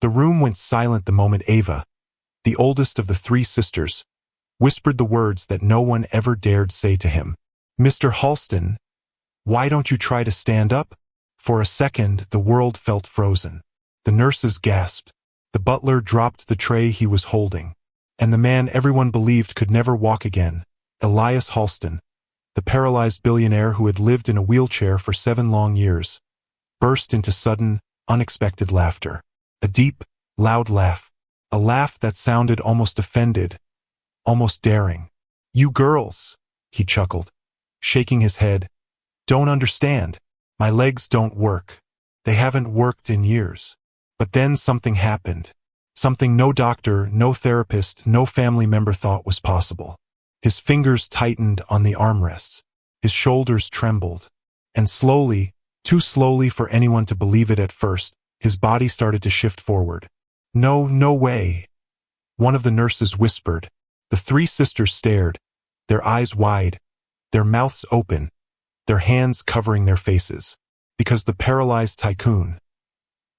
The room went silent the moment Ava, the oldest of the three sisters, whispered the words that no one ever dared say to him. "Mr. Halston, why don't you try to stand up?" For a second, the world felt frozen. The nurses gasped. The butler dropped the tray he was holding. And the man everyone believed could never walk again, Elias Halston, the paralyzed billionaire who had lived in a wheelchair for 7 long years, burst into sudden, unexpected laughter. A deep, loud laugh. A laugh that sounded almost offended, almost daring. "You girls," he chuckled, shaking his head, "don't understand. My legs don't work. They haven't worked in years." But then something happened. Something no doctor, no therapist, no family member thought was possible. His fingers tightened on the armrests. His shoulders trembled. And slowly, too slowly for anyone to believe it at first, his body started to shift forward. "No, no way," one of the nurses whispered. The three sisters stared, their eyes wide, their mouths open, their hands covering their faces. Because the paralyzed tycoon,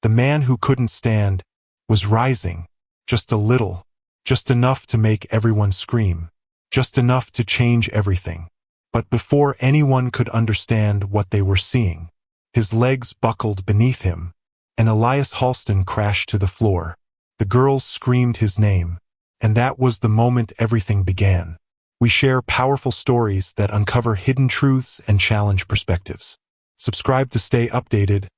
the man who couldn't stand, was rising, just a little, just enough to make everyone scream, just enough to change everything. But before anyone could understand what they were seeing, his legs buckled beneath him, and Elias Halston crashed to the floor. The girls screamed his name, and that was the moment everything began. We share powerful stories that uncover hidden truths and challenge perspectives. Subscribe to stay updated,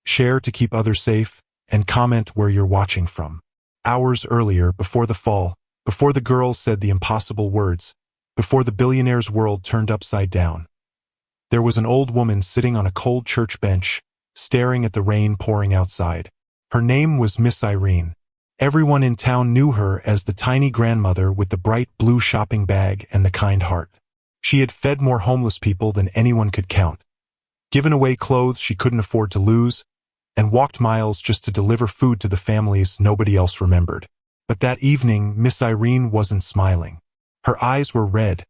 share to keep others safe, and comment where you're watching from. Hours earlier, before the fall, before the girls said the impossible words, before the billionaire's world turned upside down, there was an old woman sitting on a cold church bench, staring at the rain pouring outside. Her name was Miss Irene. Everyone in town knew her as the tiny grandmother with the bright blue shopping bag and the kind heart. She had fed more homeless people than anyone could count, given away clothes she couldn't afford to lose, and walked miles just to deliver food to the families nobody else remembered. But that evening, Miss Irene wasn't smiling. Her eyes were red,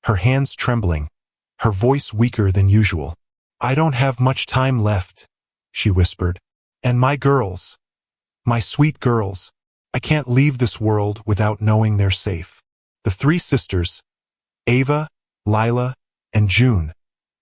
her hands trembling, her voice weaker than usual. "I don't have much time left," she whispered. "And my girls, my sweet girls, I can't leave this world without knowing they're safe." The three sisters, Ava, Lila, and June,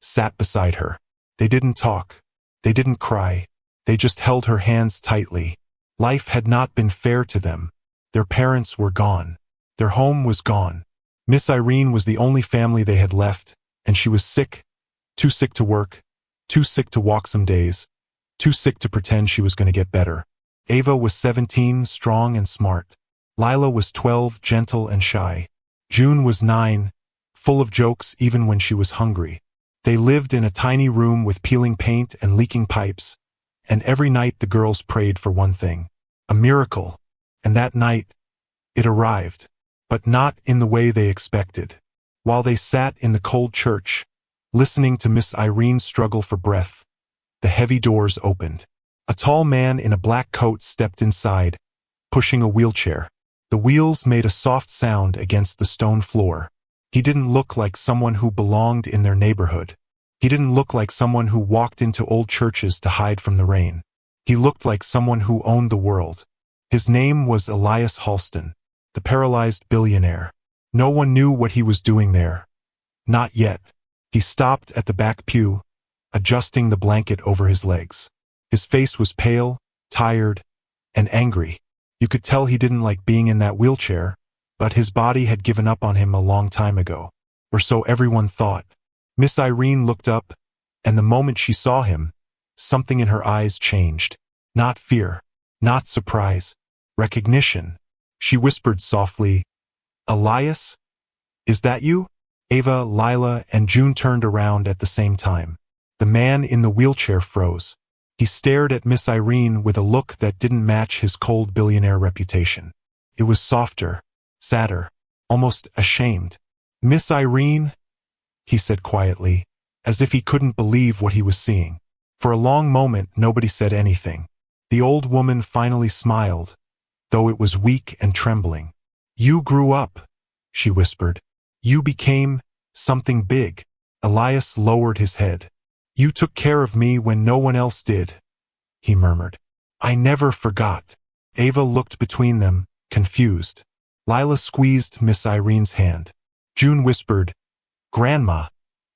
sat beside her. They didn't talk. They didn't cry. They just held her hands tightly. Life had not been fair to them. Their parents were gone. Their home was gone. Miss Irene was the only family they had left, and she was sick, too sick to work, too sick to walk some days, too sick to pretend she was going to get better. Ava was 17, strong and smart. Lila was 12, gentle and shy. June was 9, full of jokes even when she was hungry. They lived in a tiny room with peeling paint and leaking pipes, and every night the girls prayed for one thing, a miracle. And that night, it arrived, but not in the way they expected. While they sat in the cold church, listening to Miss Irene's struggle for breath, the heavy doors opened. A tall man in a black coat stepped inside, pushing a wheelchair. The wheels made a soft sound against the stone floor. He didn't look like someone who belonged in their neighborhood. He didn't look like someone who walked into old churches to hide from the rain. He looked like someone who owned the world. His name was Elias Halston, the paralyzed billionaire. No one knew what he was doing there. Not yet. He stopped at the back pew, adjusting the blanket over his legs. His face was pale, tired, and angry. You could tell he didn't like being in that wheelchair, but his body had given up on him a long time ago. Or so everyone thought. Miss Irene looked up, and the moment she saw him, something in her eyes changed. Not fear, not surprise, recognition. She whispered softly, "Elias? Is that you?" Ava, Lila, and June turned around at the same time. The man in the wheelchair froze. He stared at Miss Irene with a look that didn't match his cold billionaire reputation. It was softer, sadder, almost ashamed. "Miss Irene?" he said quietly, as if he couldn't believe what he was seeing. For a long moment, nobody said anything. The old woman finally smiled, though it was weak and trembling. "You grew up," she whispered. "You became something big." Elias lowered his head. "You took care of me when no one else did," he murmured. "I never forgot." Ava looked between them, confused. Lila squeezed Miss Irene's hand. June whispered, "Grandma,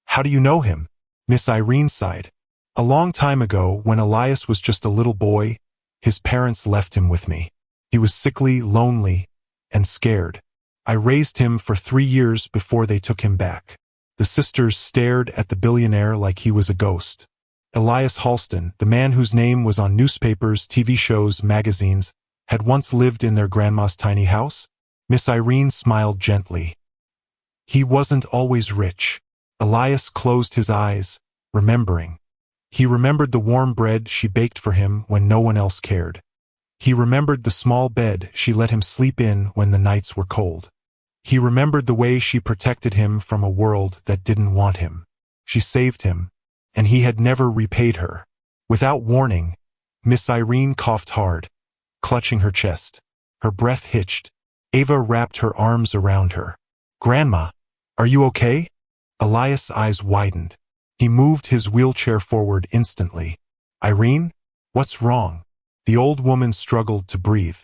how do you know him?" Miss Irene sighed. "A long time ago, when Elias was just a little boy, his parents left him with me. He was sickly, lonely, and scared. I raised him for 3 years before they took him back." The sisters stared at the billionaire like he was a ghost. Elias Halston, the man whose name was on newspapers, TV shows, magazines, had once lived in their grandma's tiny house? Miss Irene smiled gently. "He wasn't always rich." Elias closed his eyes, remembering. He remembered the warm bread she baked for him when no one else cared. He remembered the small bed she let him sleep in when the nights were cold. He remembered the way she protected him from a world that didn't want him. She saved him, and he had never repaid her. Without warning, Miss Irene coughed hard, clutching her chest. Her breath hitched. Ava wrapped her arms around her. "Grandma, are you okay?" Elias' eyes widened. He moved his wheelchair forward instantly. "Irene? What's wrong?" The old woman struggled to breathe.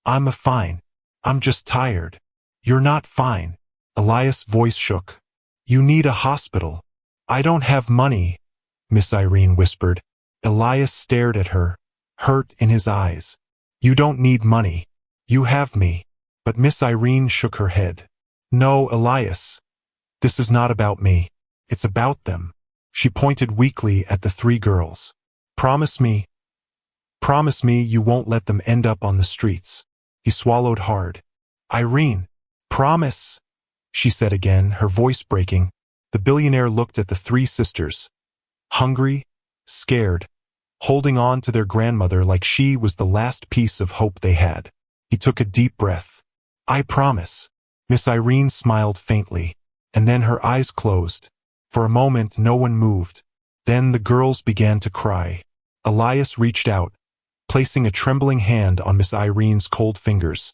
"I'm fine. I'm just tired." "You're not fine." Elias' voice shook. "You need a hospital." "I don't have money," Miss Irene whispered. Elias stared at her, hurt in his eyes. "You don't need money. You have me." But Miss Irene shook her head. "No, Elias. This is not about me. It's about them." She pointed weakly at the 3 girls. Promise me you won't let them end up on the streets." He swallowed hard. "Irene, promise," she said again, her voice breaking. The billionaire looked at the 3 sisters, hungry, scared, holding on to their grandmother like she was the last piece of hope they had. He took a deep breath. "I promise." Miss Irene smiled faintly, and then her eyes closed. For a moment no one moved. Then the girls began to cry. Elias reached out, placing a trembling hand on Miss Irene's cold fingers.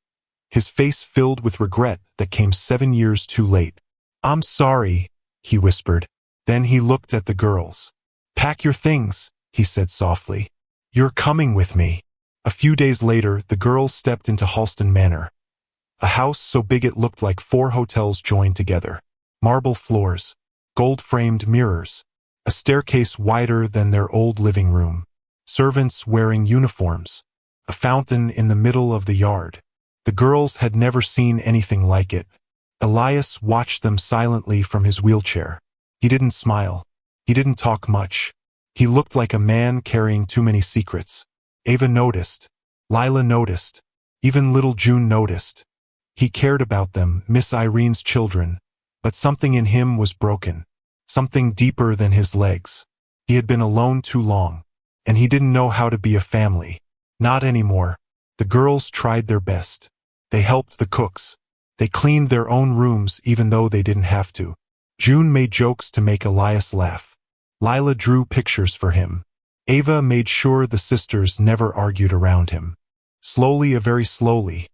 His face filled with regret that came 7 years too late. "I'm sorry," he whispered. Then he looked at the girls. "Pack your things," he said softly. "You're coming with me." A few days later, the girls stepped into Halston Manor. A house so big it looked like 4 hotels joined together. Marble floors, gold-framed mirrors, a staircase wider than their old living room, servants wearing uniforms, a fountain in the middle of the yard. The girls had never seen anything like it. Elias watched them silently from his wheelchair. He didn't smile. He didn't talk much. He looked like a man carrying too many secrets. Ava noticed. Lila noticed. Even little June noticed. He cared about them, Miss Irene's children, but something in him was broken. Something deeper than his legs. He had been alone too long, and he didn't know how to be a family. Not anymore. The girls tried their best. They helped the cooks. They cleaned their own rooms even though they didn't have to. June made jokes to make Elias laugh. Lila drew pictures for him. Ava made sure the sisters never argued around him. Slowly, very slowly,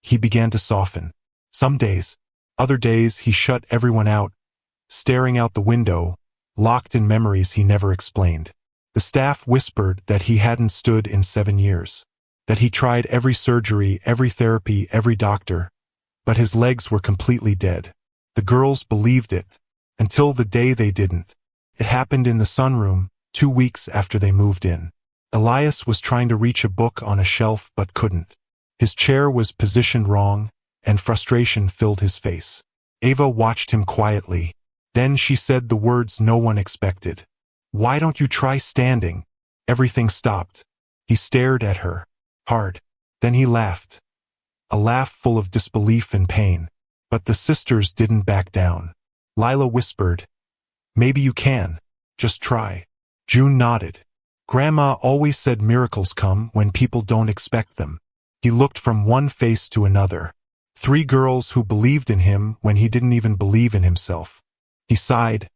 he began to soften. Some days, other days he shut everyone out, staring out the window, locked in memories he never explained. The staff whispered that he hadn't stood in 7 years, that he tried every surgery, every therapy, every doctor, but his legs were completely dead. The girls believed it, until the day they didn't. It happened in the sunroom, 2 weeks after they moved in. Elias was trying to reach a book on a shelf but couldn't. His chair was positioned wrong, and frustration filled his face. Ava watched him quietly. Then she said the words no one expected. "Why don't you try standing?" Everything stopped. He stared at her, hard. Then he laughed. A laugh full of disbelief and pain. But the sisters didn't back down. Lila whispered, "Maybe you can. Just try." June nodded. Grandma always said miracles come when people don't expect them. He looked from one face to another. 3 girls who believed in him when he didn't even believe in himself. He sighed,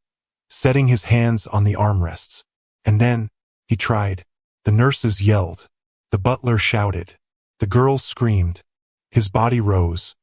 setting his hands on the armrests. And then, he tried. The nurses yelled. The butler shouted. The girls screamed. His body rose.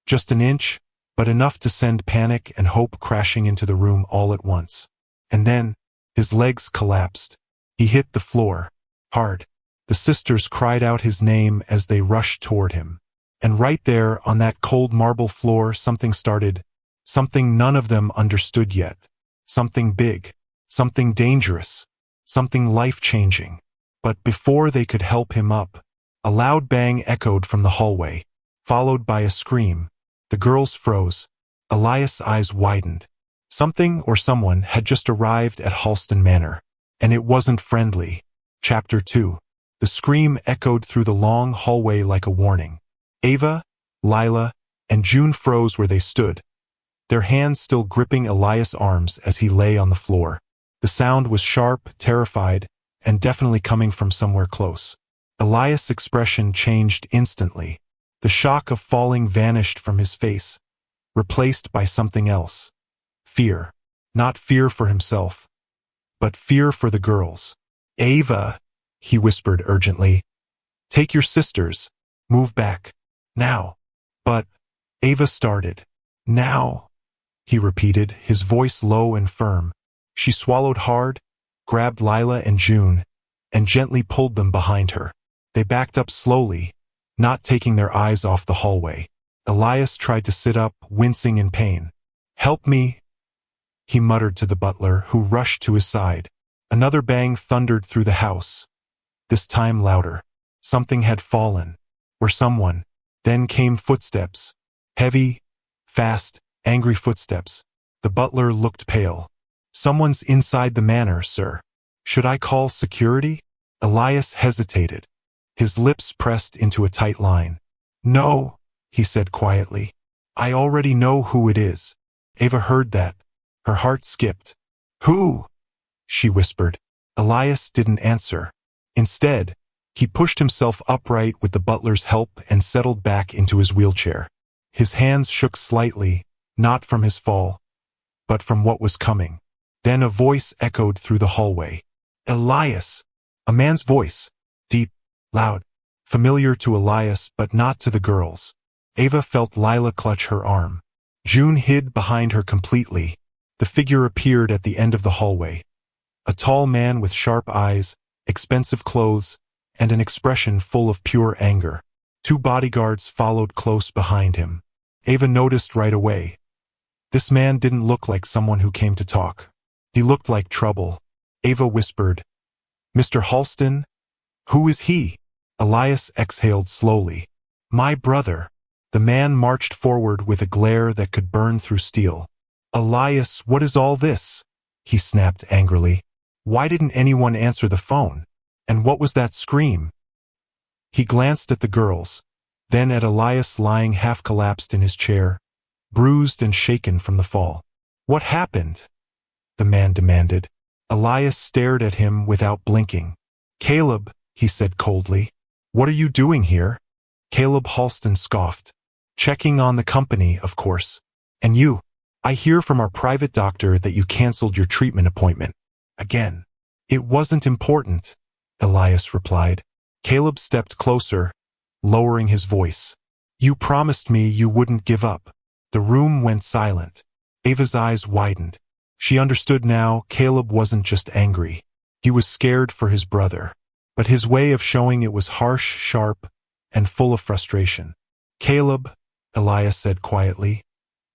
Just an inch, but enough to send panic and hope crashing into the room all at once. And then, his legs collapsed. He hit the floor, hard. The sisters cried out his name as they rushed toward him. And right there, on that cold marble floor, something started. Something none of them understood yet. Something big. Something dangerous. Something life-changing. But before they could help him up, a loud bang echoed from the hallway, followed by a scream. The girls froze. Elias' eyes widened. Something or someone had just arrived at Halston Manor, and it wasn't friendly. Chapter 2. The scream echoed through the long hallway like a warning. Ava, Lila, and June froze where they stood, their hands still gripping Elias' arms as he lay on the floor. The sound was sharp, terrified, and definitely coming from somewhere close. Elias' expression changed instantly. The shock of falling vanished from his face, replaced by something else. Fear. Not fear for himself, but fear for the girls. Ava, he whispered urgently. Take your sisters. Move back. Now. But Ava started. Now, he repeated, his voice low and firm. She swallowed hard, grabbed Lila and June, and gently pulled them behind her. They backed up slowly, not taking their eyes off the hallway. Elias tried to sit up, wincing in pain. Help me, he muttered to the butler, who rushed to his side. Another bang thundered through the house, this time louder. Something had fallen, or someone. Then came footsteps. Heavy, fast, angry footsteps. The butler looked pale. Someone's inside the manor, sir. Should I call security? Elias hesitated. His lips pressed into a tight line. No, he said quietly. I already know who it is. Ava heard that. Her heart skipped. Who? She whispered. Elias didn't answer. Instead, he pushed himself upright with the butler's help and settled back into his wheelchair. His hands shook slightly, not from his fall, but from what was coming. Then a voice echoed through the hallway. Elias! A man's voice. Deep, loud, familiar to Elias but not to the girls. Ava felt Lila clutch her arm. June hid behind her completely. The figure appeared at the end of the hallway. A tall man with sharp eyes, expensive clothes, and an expression full of pure anger. Two bodyguards followed close behind him. Ava noticed right away. This man didn't look like someone who came to talk. He looked like trouble. Ava whispered, Mr. Halston? Who is he? Elias exhaled slowly. My brother. The man marched forward with a glare that could burn through steel. Elias, what is all this? He snapped angrily. Why didn't anyone answer the phone? And what was that scream? He glanced at the girls, then at Elias lying half-collapsed in his chair, bruised and shaken from the fall. What happened? The man demanded. Elias stared at him without blinking. Caleb, he said coldly. What are you doing here? Caleb Halston scoffed. Checking on the company, of course. And you? I hear from our private doctor that you canceled your treatment appointment. Again. It wasn't important, Elias replied. Caleb stepped closer, lowering his voice. You promised me you wouldn't give up. The room went silent. Ava's eyes widened. She understood now Caleb wasn't just angry. He was scared for his brother. But his way of showing it was harsh, sharp, and full of frustration. Caleb, Elias said quietly,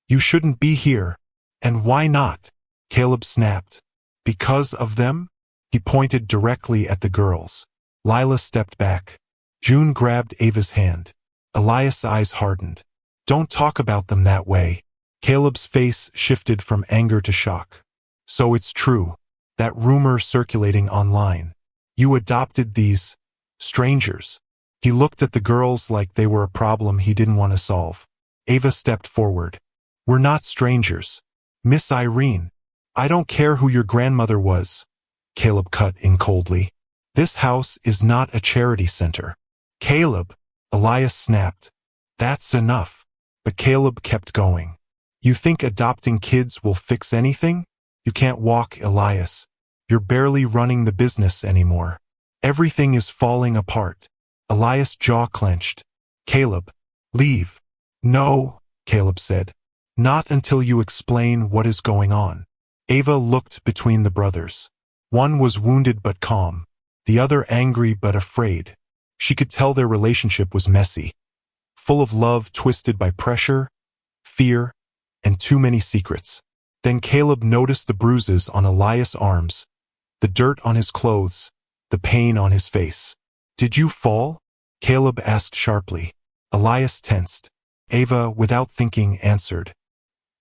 you shouldn't be here. And why not? Caleb snapped. Because of them? He pointed directly at the girls. Lila stepped back. June grabbed Ava's hand. Elias' eyes hardened. Don't talk about them that way. Caleb's face shifted from anger to shock. So it's true. That rumor circulating online. You adopted these strangers. He looked at the girls like they were a problem he didn't want to solve. Ava stepped forward. We're not strangers. Miss Irene. I don't care who your grandmother was. Caleb cut in coldly. This house is not a charity center. Caleb, Elias snapped. That's enough. But Caleb kept going. You think adopting kids will fix anything? You can't walk, Elias. You're barely running the business anymore. Everything is falling apart. Elias' jaw clenched. Caleb, leave. No, Caleb said. Not until you explain what is going on. Ava looked between the brothers. One was wounded but calm. the other angry but afraid. She could tell their relationship was messy, full of love twisted by pressure, fear, and too many secrets. Then Caleb noticed the bruises on Elias' arms, the dirt on his clothes, the pain on his face. "Did you fall?" Caleb asked sharply. Elias tensed. Ava, without thinking, answered.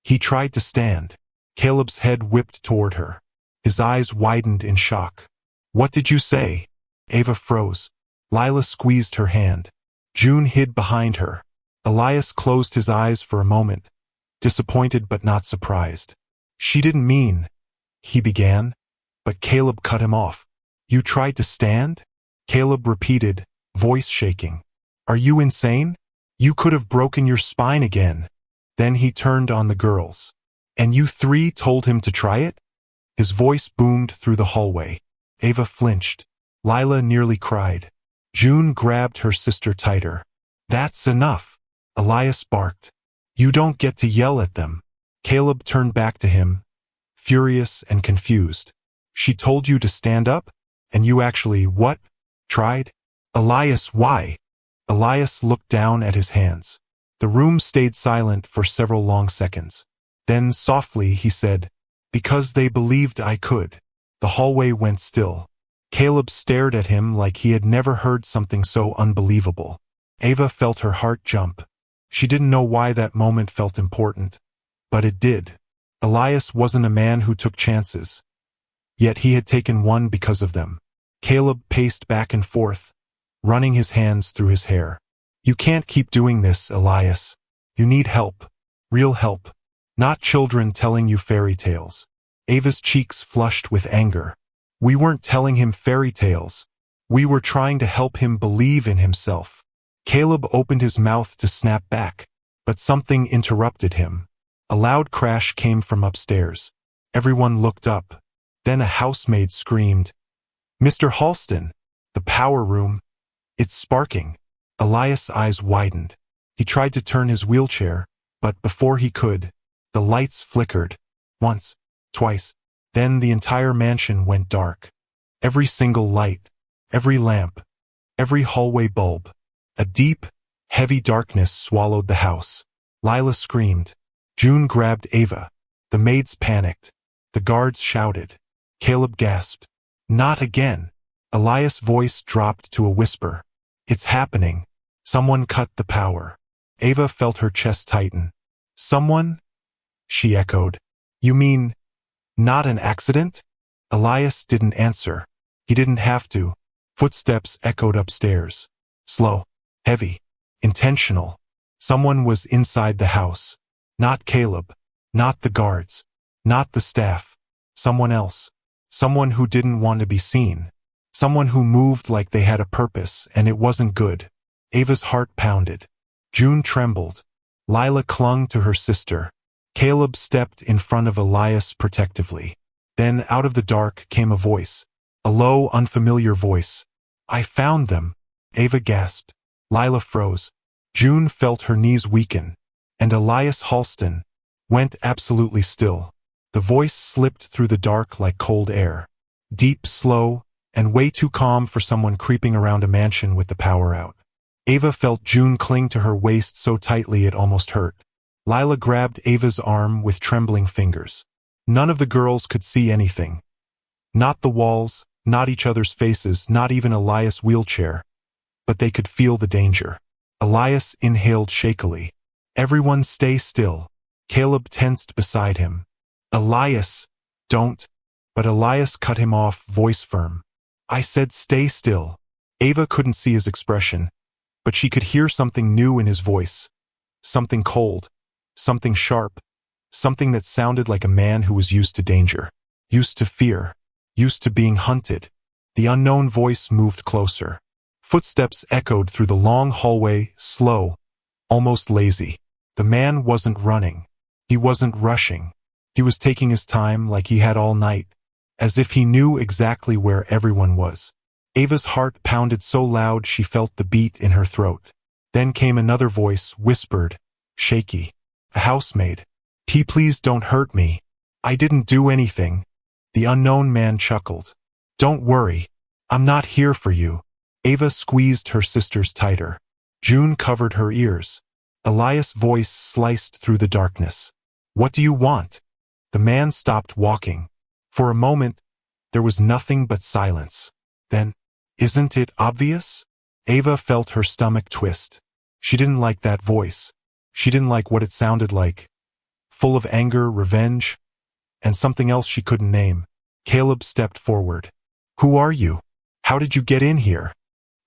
He tried to stand. Caleb's head whipped toward her. His eyes widened in shock. "What did you say?" Ava froze. Lila squeezed her hand. June hid behind her. Elias closed his eyes for a moment, disappointed but not surprised. "She didn't mean," he began, but Caleb cut him off. "You tried to stand?" Caleb repeated, voice shaking. "Are you insane? You could have broken your spine again." Then he turned on the girls. "And you three told him to try it?" His voice boomed through the hallway. Ava flinched. Lila nearly cried. June grabbed her sister tighter. "That's enough," Elias barked. "You don't get to yell at them." Caleb turned back to him, furious and confused. "She told you to stand up? And you actually, what? Tried?" "Elias, why?" Elias looked down at his hands. The room stayed silent for several long seconds. Then, softly, he said, "Because they believed I could." The hallway went still. Caleb stared at him like he had never heard something so unbelievable. Ava felt her heart jump. She didn't know why that moment felt important, but it did. Elias wasn't a man who took chances, yet he had taken one because of them. Caleb paced back and forth, running his hands through his hair. "You can't keep doing this, Elias. You need help. Real help. Not children telling you fairy tales." Ava's cheeks flushed with anger. "We weren't telling him fairy tales. We were trying to help him believe in himself." Caleb opened his mouth to snap back, but something interrupted him. A loud crash came from upstairs. Everyone looked up. Then a housemaid screamed, "Mr. Halston, the power room. It's sparking." Elias' eyes widened. He tried to turn his wheelchair, but before he could, the lights flickered. Once, twice. Then the entire mansion went dark. Every single light, every lamp, every hallway bulb. A deep, heavy darkness swallowed the house. Lila screamed. June grabbed Ava. The maids panicked. The guards shouted. Caleb gasped. "Not again." Elias' voice dropped to a whisper. "It's happening. Someone cut the power." Ava felt her chest tighten. "Someone?" she echoed. "You mean, not an accident?" Elias didn't answer. He didn't have to. Footsteps echoed upstairs. Slow, heavy, intentional. Someone was inside the house. Not Caleb. Not the guards. Not the staff. Someone else. Someone who didn't want to be seen. Someone who moved like they had a purpose, and it wasn't good. Ava's heart pounded. June trembled. Lila clung to her sister. Caleb stepped in front of Elias protectively. Then out of the dark came a voice. A low, unfamiliar voice. "I found them." Ava gasped. Lila froze. June felt her knees weaken. And Elias Halston went absolutely still. The voice slipped through the dark like cold air. Deep, slow, and way too calm for someone creeping around a mansion with the power out. Ava felt June cling to her waist so tightly it almost hurt. Lila grabbed Ava's arm with trembling fingers. None of the girls could see anything. Not the walls, not each other's faces, not even Elias' wheelchair. But they could feel the danger. Elias inhaled shakily. "Everyone stay still." Caleb tensed beside him. "Elias, don't." But Elias cut him off, voice firm. "I said stay still." Ava couldn't see his expression, but she could hear something new in his voice. Something cold. Something sharp. Something that sounded like a man who was used to danger. Used to fear. Used to being hunted. The unknown voice moved closer. Footsteps echoed through the long hallway, slow, almost lazy. The man wasn't running. He wasn't rushing. He was taking his time like he had all night, as if he knew exactly where everyone was. Ava's heart pounded so loud she felt the beat in her throat. Then came another voice, whispered, shaky. A housemaid. Please don't hurt me. I didn't do anything." The unknown man chuckled. "Don't worry. I'm not here for you. Ava squeezed her sisters tighter. June covered her ears. Elias' voice sliced through the darkness. What do you want? The man stopped walking. For a moment, there was nothing but silence. Then, isn't it obvious? Ava felt her stomach twist. She didn't like that voice. She didn't like what it sounded like. Full of anger, revenge, and something else she couldn't name. Caleb stepped forward. Who are you? How did you get in here?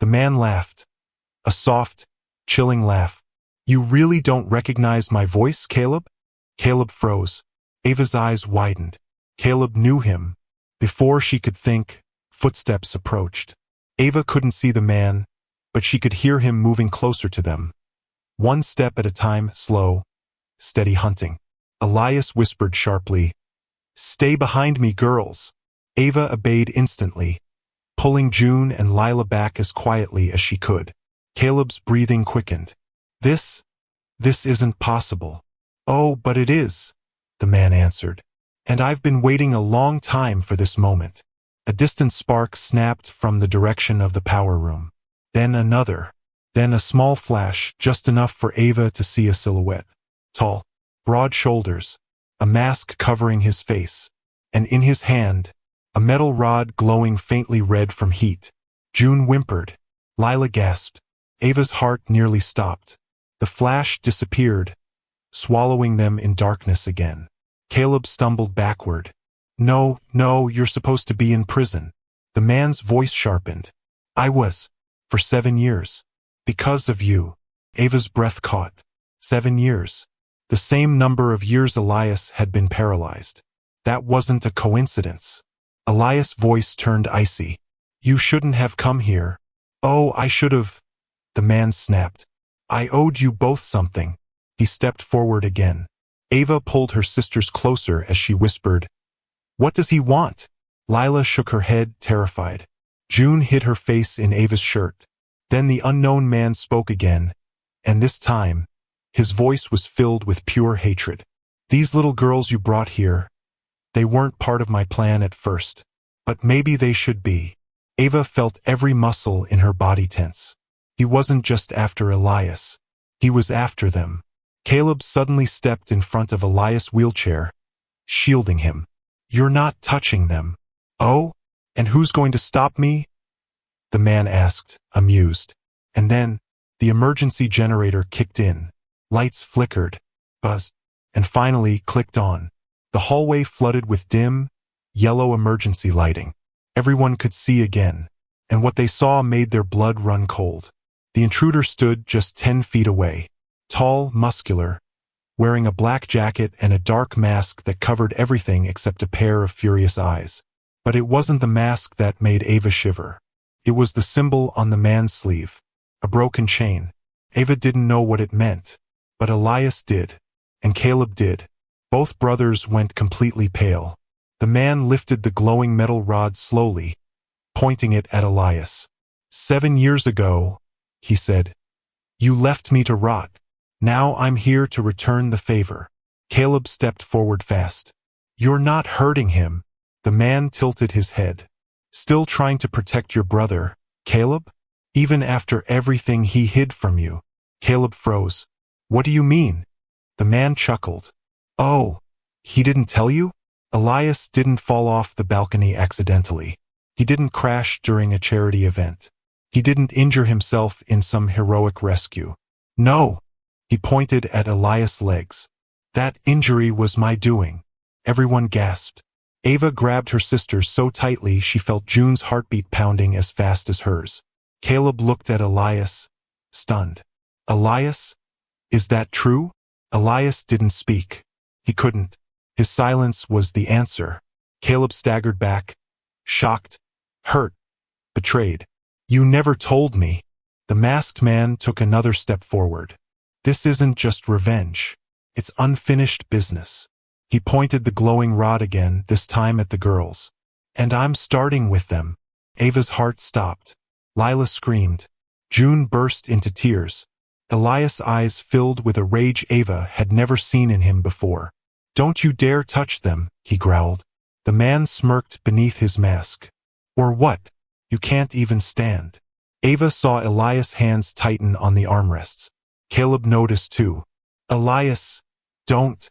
The man laughed. A soft, chilling laugh. You really don't recognize my voice, Caleb? Caleb froze. Ava's eyes widened. Caleb knew him. Before she could think, footsteps approached. Ava couldn't see the man, but she could hear him moving closer to them. One step at a time, slow, steady hunting. Elias whispered sharply, Stay behind me, girls. Ava obeyed instantly, pulling June and Lila back as quietly as she could. Caleb's breathing quickened. This isn't possible. Oh, but it is, the man answered. And I've been waiting a long time for this moment. A distant spark snapped from the direction of the power room. Then another. Then a small flash, just enough for Ava to see a silhouette. Tall, broad shoulders, a mask covering his face, and in his hand, a metal rod glowing faintly red from heat. June whimpered. Lila gasped. Ava's heart nearly stopped. The flash disappeared, swallowing them in darkness again. Caleb stumbled backward. No, you're supposed to be in prison. The man's voice sharpened. I was. For 7 years. Because of you. Ava's breath caught. 7 years. The same number of years Elias had been paralyzed. That wasn't a coincidence. Elias' voice turned icy. You shouldn't have come here. Oh, I should have. The man snapped. I owed you both something. He stepped forward again. Ava pulled her sisters closer as she whispered, What does he want? Lila shook her head, terrified. June hid her face in Ava's shirt. Then the unknown man spoke again, and this time, his voice was filled with pure hatred. These little girls you brought here, they weren't part of my plan at first, but maybe they should be. Ava felt every muscle in her body tense. He wasn't just after Elias. He was after them. Caleb suddenly stepped in front of Elias' wheelchair, shielding him. You're not touching them. Oh? And who's going to stop me? The man asked, amused. And then, the emergency generator kicked in. Lights flickered, buzzed, and finally clicked on. The hallway flooded with dim, yellow emergency lighting. Everyone could see again, and what they saw made their blood run cold. The intruder stood just 10 feet away. Tall, muscular, wearing a black jacket and a dark mask that covered everything except a pair of furious eyes. But it wasn't the mask that made Ava shiver. It was the symbol on the man's sleeve, a broken chain. Ava didn't know what it meant, but Elias did, and Caleb did. Both brothers went completely pale. The man lifted the glowing metal rod slowly, pointing it at Elias. 7 years ago, he said, you left me to rot. Now I'm here to return the favor. Caleb stepped forward fast. You're not hurting him. The man tilted his head. Still trying to protect your brother, Caleb? Even after everything he hid from you? Caleb froze. What do you mean? The man chuckled. Oh, he didn't tell you? Elias didn't fall off the balcony accidentally. He didn't crash during a charity event. He didn't injure himself in some heroic rescue. No. He pointed at Elias' legs. That injury was my doing. Everyone gasped. Ava grabbed her sisters so tightly she felt June's heartbeat pounding as fast as hers. Caleb looked at Elias, stunned. Elias? Is that true? Elias didn't speak. He couldn't. His silence was the answer. Caleb staggered back, shocked, hurt, betrayed. You never told me. The masked man took another step forward. This isn't just revenge. It's unfinished business. He pointed the glowing rod again, this time at the girls. And I'm starting with them. Ava's heart stopped. Lila screamed. June burst into tears. Elias' eyes filled with a rage Ava had never seen in him before. Don't you dare touch them, he growled. The man smirked beneath his mask. Or what? You can't even stand. Ava saw Elias' hands tighten on the armrests. Caleb noticed too. Elias, don't,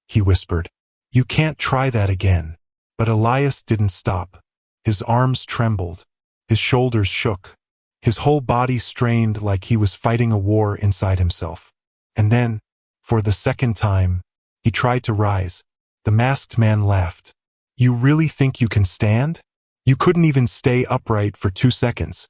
he whispered. You can't try that again. But Elias didn't stop. His arms trembled. His shoulders shook. His whole body strained like he was fighting a war inside himself. And then, for the second time, he tried to rise. The masked man laughed. You really think you can stand? You couldn't even stay upright for 2 seconds.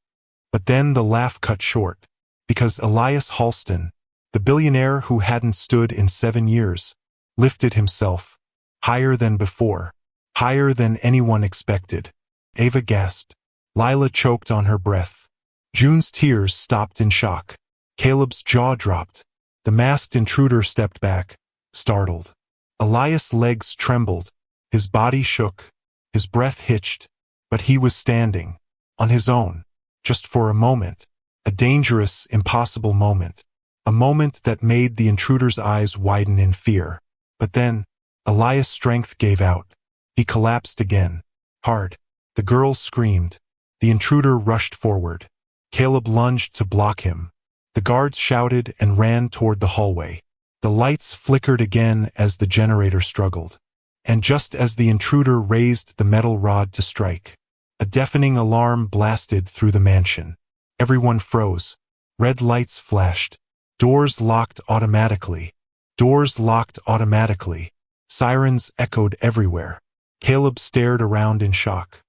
But then the laugh cut short, because Elias Halston, the billionaire who hadn't stood in 7 years, lifted himself, higher than before, higher than anyone expected. Ava gasped. Lila choked on her breath. June's tears stopped in shock. Caleb's jaw dropped. The masked intruder stepped back, startled. Elias' legs trembled. His body shook. His breath hitched. But he was standing, on his own, just for a moment. A dangerous, impossible moment. A moment that made the intruder's eyes widen in fear. But then, Elias' strength gave out. He collapsed again. Hard. The girls screamed. The intruder rushed forward. Caleb lunged to block him. The guards shouted and ran toward the hallway. The lights flickered again as the generator struggled. And just as the intruder raised the metal rod to strike, a deafening alarm blasted through the mansion. Everyone froze. Red lights flashed. Doors locked automatically. Doors locked automatically. Sirens echoed everywhere. Caleb stared around in shock.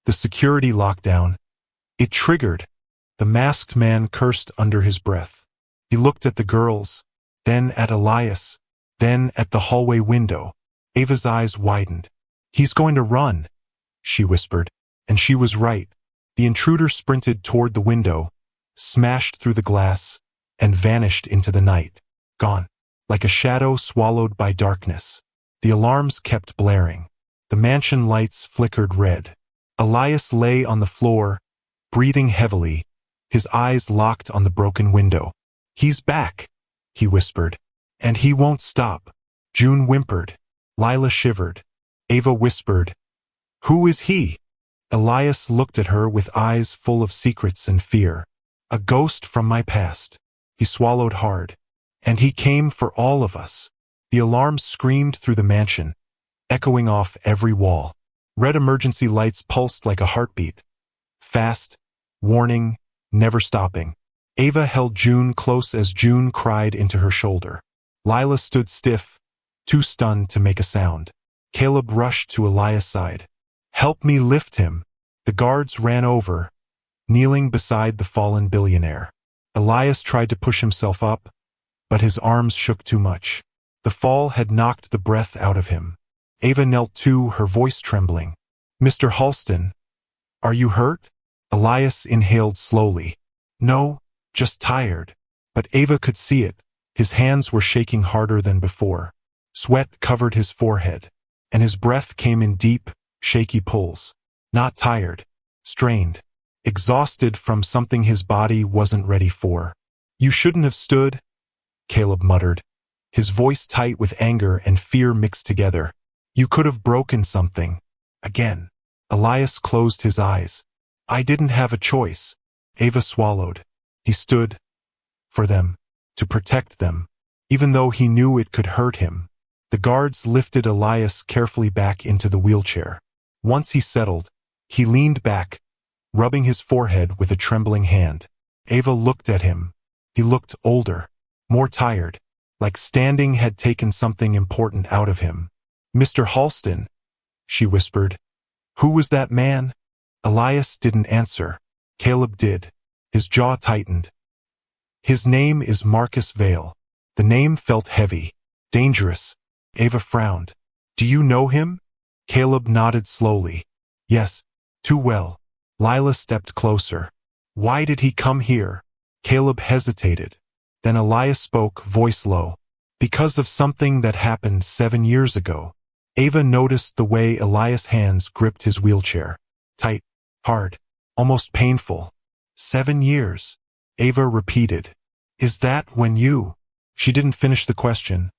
The security lockdown. It triggered. The masked man cursed under his breath. He looked at the girls, then at Elias, then at the hallway window. Ava's eyes widened. He's going to run, she whispered. And she was right. The intruder sprinted toward the window, smashed through the glass, and vanished into the night. Gone. Like a shadow swallowed by darkness. The alarms kept blaring. The mansion lights flickered red. Elias lay on the floor, breathing heavily, his eyes locked on the broken window. He's back, he whispered. And he won't stop. June whimpered. Lila shivered. Ava whispered. Who is he? Elias looked at her with eyes full of secrets and fear. A ghost from my past. He swallowed hard. And he came for all of us. The alarms screamed through the mansion, echoing off every wall. Red emergency lights pulsed like a heartbeat. Fast, warning, never stopping. Ava held June close as June cried into her shoulder. Lila stood stiff, too stunned to make a sound. Caleb rushed to Elias' side. Help me lift him. The guards ran over, kneeling beside the fallen billionaire. Elias tried to push himself up, but his arms shook too much. The fall had knocked the breath out of him. Ava knelt too, her voice trembling. Mr. Halston, are you hurt? Elias inhaled slowly. No, just tired. But Ava could see it. His hands were shaking harder than before. Sweat covered his forehead, and his breath came in deep, shaky pulls. Not tired, strained, exhausted from something his body wasn't ready for. You shouldn't have stood, Caleb muttered, his voice tight with anger and fear mixed together. You could have broken something. Again. Elias closed his eyes. I didn't have a choice. Ava swallowed. He stood. For them. To protect them. Even though he knew it could hurt him. The guards lifted Elias carefully back into the wheelchair. Once he settled, he leaned back, rubbing his forehead with a trembling hand. Ava looked at him. He looked older, more tired, like standing had taken something important out of him. Mr. Halston, she whispered. Who was that man? Elias didn't answer. Caleb did. His jaw tightened. His name is Marcus Vale. The name felt heavy, dangerous. Ava frowned. Do you know him? Caleb nodded slowly. Yes, too well. Lila stepped closer. Why did he come here? Caleb hesitated. Then Elias spoke, voice low. Because of something that happened 7 years ago. Ava noticed the way Elias' hands gripped his wheelchair. Tight, hard, almost painful. 7 years. Ava repeated. Is that when you? She didn't finish the question,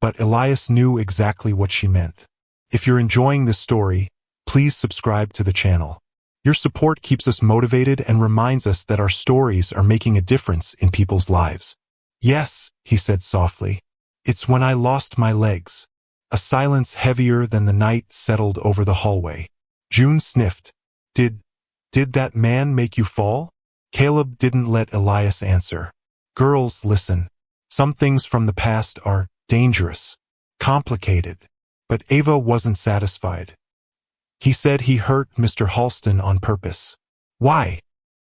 but Elias knew exactly what she meant. If you're enjoying this story, please subscribe to the channel. Your support keeps us motivated and reminds us that our stories are making a difference in people's lives. Yes, he said softly. It's when I lost my legs. A silence heavier than the night settled over the hallway. June sniffed. Did that man make you fall? Caleb didn't let Elias answer. Girls, listen. Some things from the past are dangerous, complicated. But Ava wasn't satisfied. He said he hurt Mr. Halston on purpose. Why?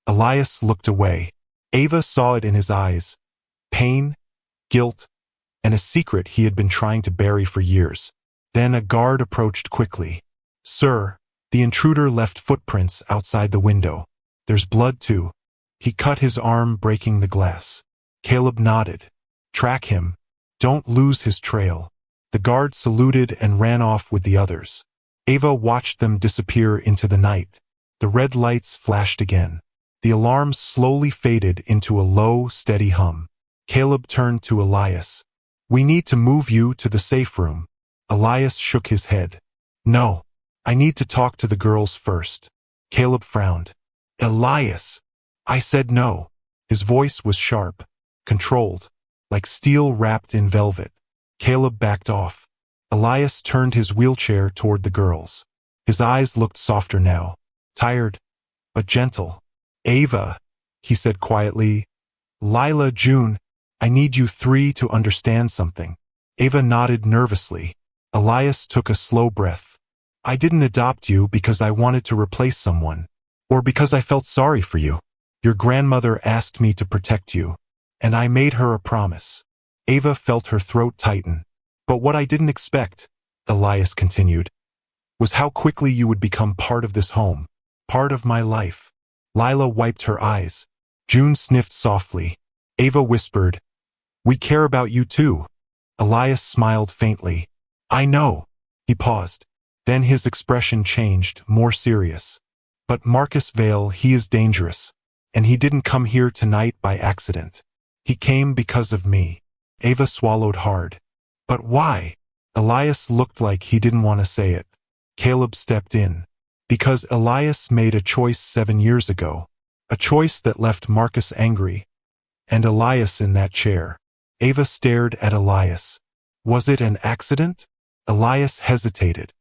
Elias looked away. Ava saw it in his eyes. Pain, guilt, and a secret he had been trying to bury for years. Then a guard approached quickly. Sir, the intruder left footprints outside the window. There's blood too. He cut his arm, breaking the glass. Caleb nodded. Track him. Don't lose his trail. The guard saluted and ran off with the others. Ava watched them disappear into the night. The red lights flashed again. The alarm slowly faded into a low, steady hum. Caleb turned to Elias. We need to move you to the safe room. Elias shook his head. No. I need to talk to the girls first. Caleb frowned. Elias. I said no. His voice was sharp, controlled, like steel wrapped in velvet. Caleb backed off. Elias turned his wheelchair toward the girls. His eyes looked softer now, tired, but gentle. Ava, he said quietly. Lila, June, I need you three to understand something. Ava nodded nervously. Elias took a slow breath. I didn't adopt you because I wanted to replace someone, or because I felt sorry for you. Your grandmother asked me to protect you, and I made her a promise. Ava felt her throat tighten. But what I didn't expect, Elias continued, was how quickly you would become part of this home, part of my life. Lila wiped her eyes. June sniffed softly. Ava whispered, We care about you too. Elias smiled faintly. I know. He paused. Then his expression changed, more serious. But Marcus Vale, he is dangerous. And he didn't come here tonight by accident. He came because of me. Ava swallowed hard. But why? Elias looked like he didn't want to say it. Caleb stepped in. Because Elias made a choice 7 years ago. A choice that left Marcus angry. And Elias in that chair. Ava stared at Elias. Was it an accident? Elias hesitated.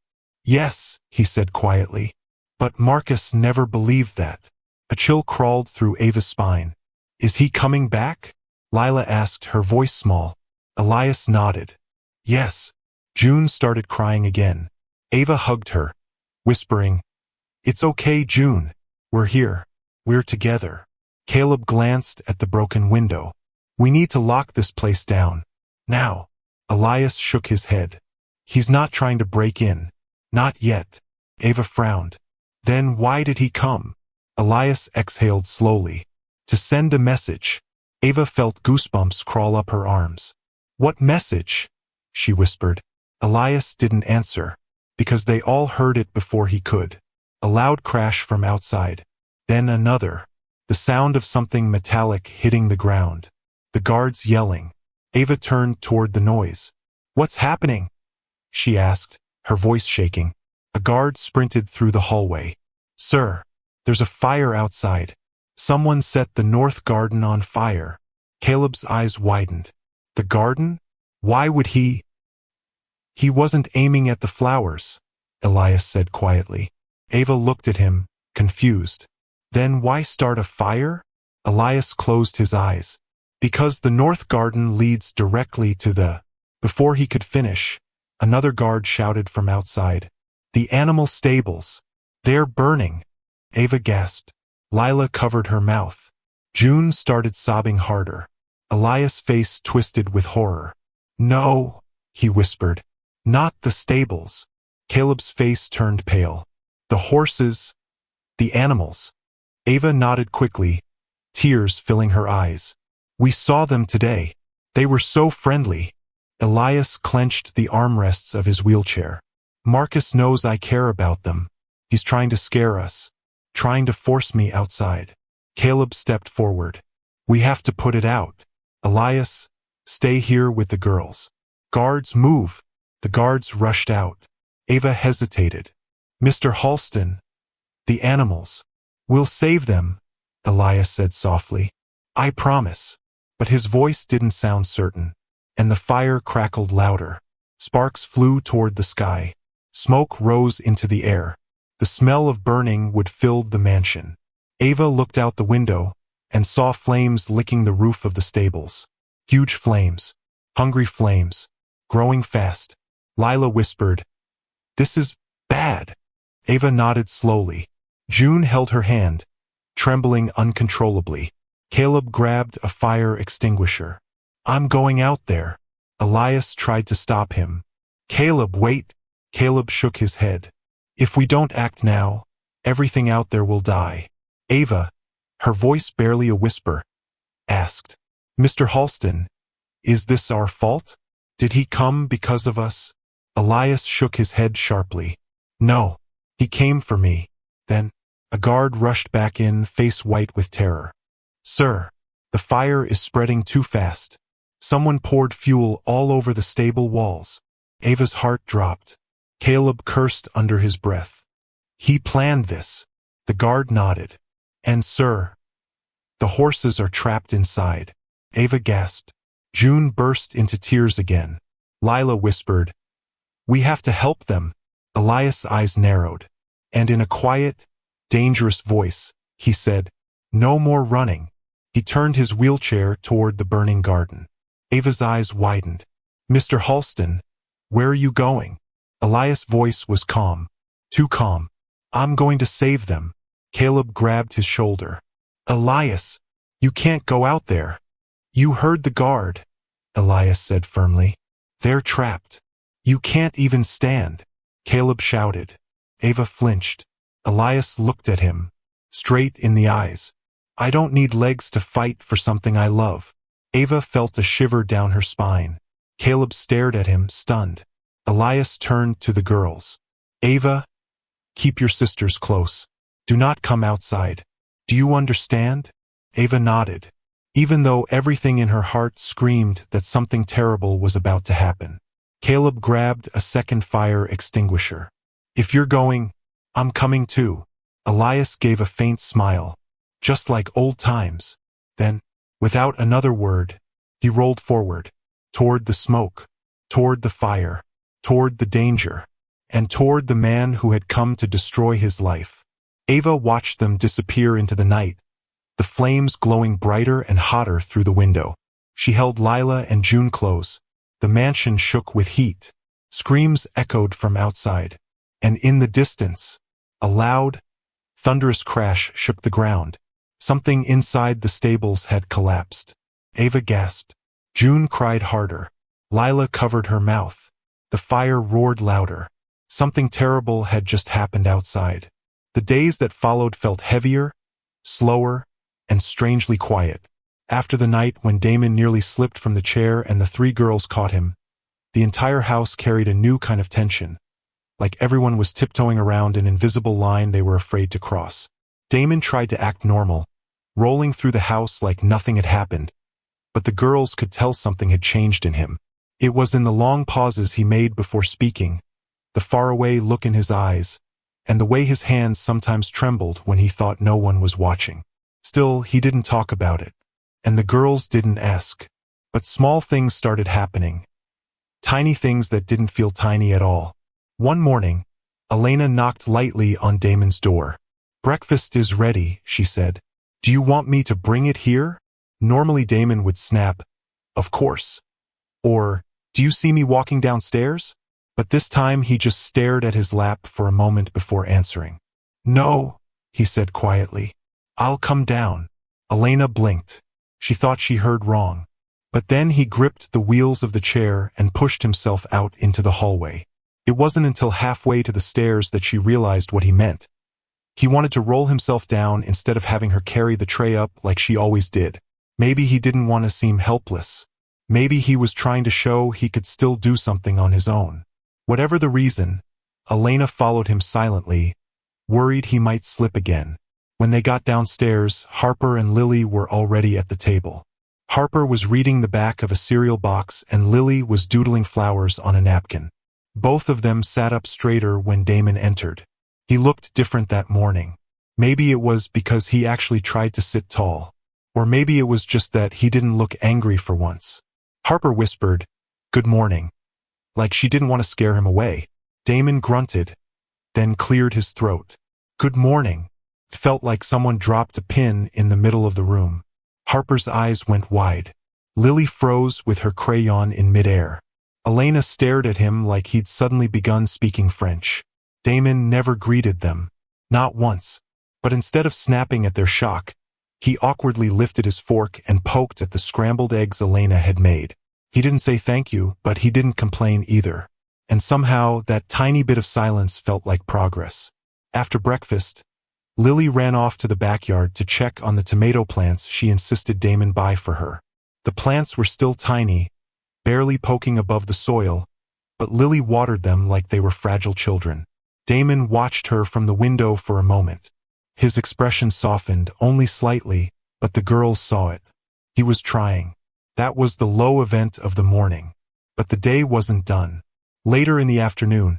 Yes, he said quietly. But Marcus never believed that. A chill crawled through Ava's spine. Is he coming back? Lila asked, her voice small. Elias nodded. Yes. June started crying again. Ava hugged her, whispering, It's okay, June. We're here. We're together. Caleb glanced at the broken window. We need to lock this place down. Now. Elias shook his head. He's not trying to break in. Not yet. Ava frowned. Then why did he come? Elias exhaled slowly. To send a message. Ava felt goosebumps crawl up her arms. What message? She whispered. Elias didn't answer, because they all heard it before he could. A loud crash from outside. Then another. The sound of something metallic hitting the ground. The guards yelling. Ava turned toward the noise. What's happening? She asked, her voice shaking. A guard sprinted through the hallway. Sir, there's a fire outside. Someone set the north garden on fire. Caleb's eyes widened. The garden? Why would he? He wasn't aiming at the flowers, Elias said quietly. Ava looked at him, confused. Then why start a fire? Elias closed his eyes. Because the north garden leads directly to the... Before he could finish, another guard shouted from outside. The animal stables. They're burning. Ava gasped. Lila covered her mouth. June started sobbing harder. Elias' face twisted with horror. No, he whispered. Not the stables. Caleb's face turned pale. The horses. The animals. Ava nodded quickly, tears filling her eyes. We saw them today. They were so friendly. Elias clenched the armrests of his wheelchair. Marcus knows I care about them. He's trying to scare us. Trying to force me outside. Caleb stepped forward. We have to put it out. Elias, stay here with the girls. Guards, move. The guards rushed out. Ava hesitated. Mr. Halston. The animals. We'll save them, Elias said softly. I promise. But his voice didn't sound certain, and the fire crackled louder. Sparks flew toward the sky. Smoke rose into the air. The smell of burning wood filled the mansion. Ava looked out the window and saw flames licking the roof of the stables. Huge flames. Hungry flames. Growing fast. Lila whispered, "This is bad." Ava nodded slowly. June held her hand, trembling uncontrollably. Caleb grabbed a fire extinguisher. "I'm going out there." Elias tried to stop him. "Caleb, wait." Caleb shook his head. "If we don't act now, everything out there will die." Ava, her voice barely a whisper, asked, "Mr. Halston, is this our fault? Did he come because of us?" Elias shook his head sharply. "No, he came for me." Then, a guard rushed back in, face white with terror. "Sir, the fire is spreading too fast. Someone poured fuel all over the stable walls." Ava's heart dropped. Caleb cursed under his breath. "He planned this." The guard nodded. "And sir, the horses are trapped inside." Ava gasped. June burst into tears again. Lila whispered, "We have to help them." Elias' eyes narrowed, and in a quiet, dangerous voice, he said, "No more running." He turned his wheelchair toward the burning garden. Ava's eyes widened. "Mr. Halston, where are you going?" Elias' voice was calm. Too calm. "I'm going to save them." Caleb grabbed his shoulder. "Elias, you can't go out there." "You heard the guard," Elias said firmly. "They're trapped. You can't even stand." Caleb shouted. Ava flinched. Elias looked at him, straight in the eyes. "I don't need legs to fight for something I love." Ava felt a shiver down her spine. Caleb stared at him, stunned. Elias turned to the girls. "Ava, keep your sisters close. Do not come outside. Do you understand?" Ava nodded, even though everything in her heart screamed that something terrible was about to happen. Caleb grabbed a second fire extinguisher. "If you're going, I'm coming too." Elias gave a faint smile, just like old times. Then, without another word, he rolled forward, toward the smoke, toward the fire, toward the danger, and toward the man who had come to destroy his life. Ava watched them disappear into the night, the flames glowing brighter and hotter through the window. She held Lila and June close. The mansion shook with heat. Screams echoed from outside, and in the distance, a loud, thunderous crash shook the ground. Something inside the stables had collapsed. Ava gasped. June cried harder. Lila covered her mouth. The fire roared louder. Something terrible had just happened outside. The days that followed felt heavier, slower, and strangely quiet. After the night when Damon nearly slipped from the chair and the three girls caught him, the entire house carried a new kind of tension, like everyone was tiptoeing around an invisible line they were afraid to cross. Damon tried to act normal, rolling through the house like nothing had happened, but the girls could tell something had changed in him. It was in the long pauses he made before speaking, the faraway look in his eyes, and the way his hands sometimes trembled when he thought no one was watching. Still, he didn't talk about it, and the girls didn't ask. But small things started happening. Tiny things that didn't feel tiny at all. One morning, Elena knocked lightly on Damon's door. "Breakfast is ready," she said. "Do you want me to bring it here?" Normally Damon would snap, "Of course." Or, "Do you see me walking downstairs?" But this time he just stared at his lap for a moment before answering. "No," he said quietly. "I'll come down." Elena blinked. She thought she heard wrong. But then he gripped the wheels of the chair and pushed himself out into the hallway. It wasn't until halfway to the stairs that she realized what he meant. He wanted to roll himself down instead of having her carry the tray up like she always did. Maybe he didn't want to seem helpless. Maybe he was trying to show he could still do something on his own. Whatever the reason, Elena followed him silently, worried he might slip again. When they got downstairs, Harper and Lily were already at the table. Harper was reading the back of a cereal box and Lily was doodling flowers on a napkin. Both of them sat up straighter when Damon entered. He looked different that morning. Maybe it was because he actually tried to sit tall. Or maybe it was just that he didn't look angry for once. Harper whispered, "Good morning," like she didn't want to scare him away. Damon grunted, then cleared his throat. "Good morning." It felt like someone dropped a pin in the middle of the room. Harper's eyes went wide. Lily froze with her crayon in midair. Elena stared at him like he'd suddenly begun speaking French. Damon never greeted them. Not once. But instead of snapping at their shock, he awkwardly lifted his fork and poked at the scrambled eggs Elena had made. He didn't say thank you, but he didn't complain either. And somehow, that tiny bit of silence felt like progress. After breakfast, Lily ran off to the backyard to check on the tomato plants she insisted Damon buy for her. The plants were still tiny, barely poking above the soil, but Lily watered them like they were fragile children. Damon watched her from the window for a moment. His expression softened, only slightly, but the girls saw it. He was trying. That was the low event of the morning. But the day wasn't done. Later in the afternoon,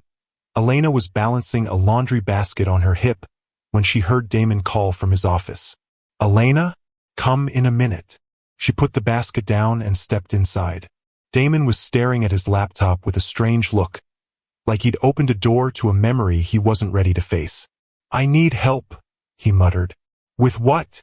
Elena was balancing a laundry basket on her hip when she heard Damon call from his office. "Elena? Come in a minute." She put the basket down and stepped inside. Damon was staring at his laptop with a strange look, like he'd opened a door to a memory he wasn't ready to face. "I need help," he muttered. "With what?"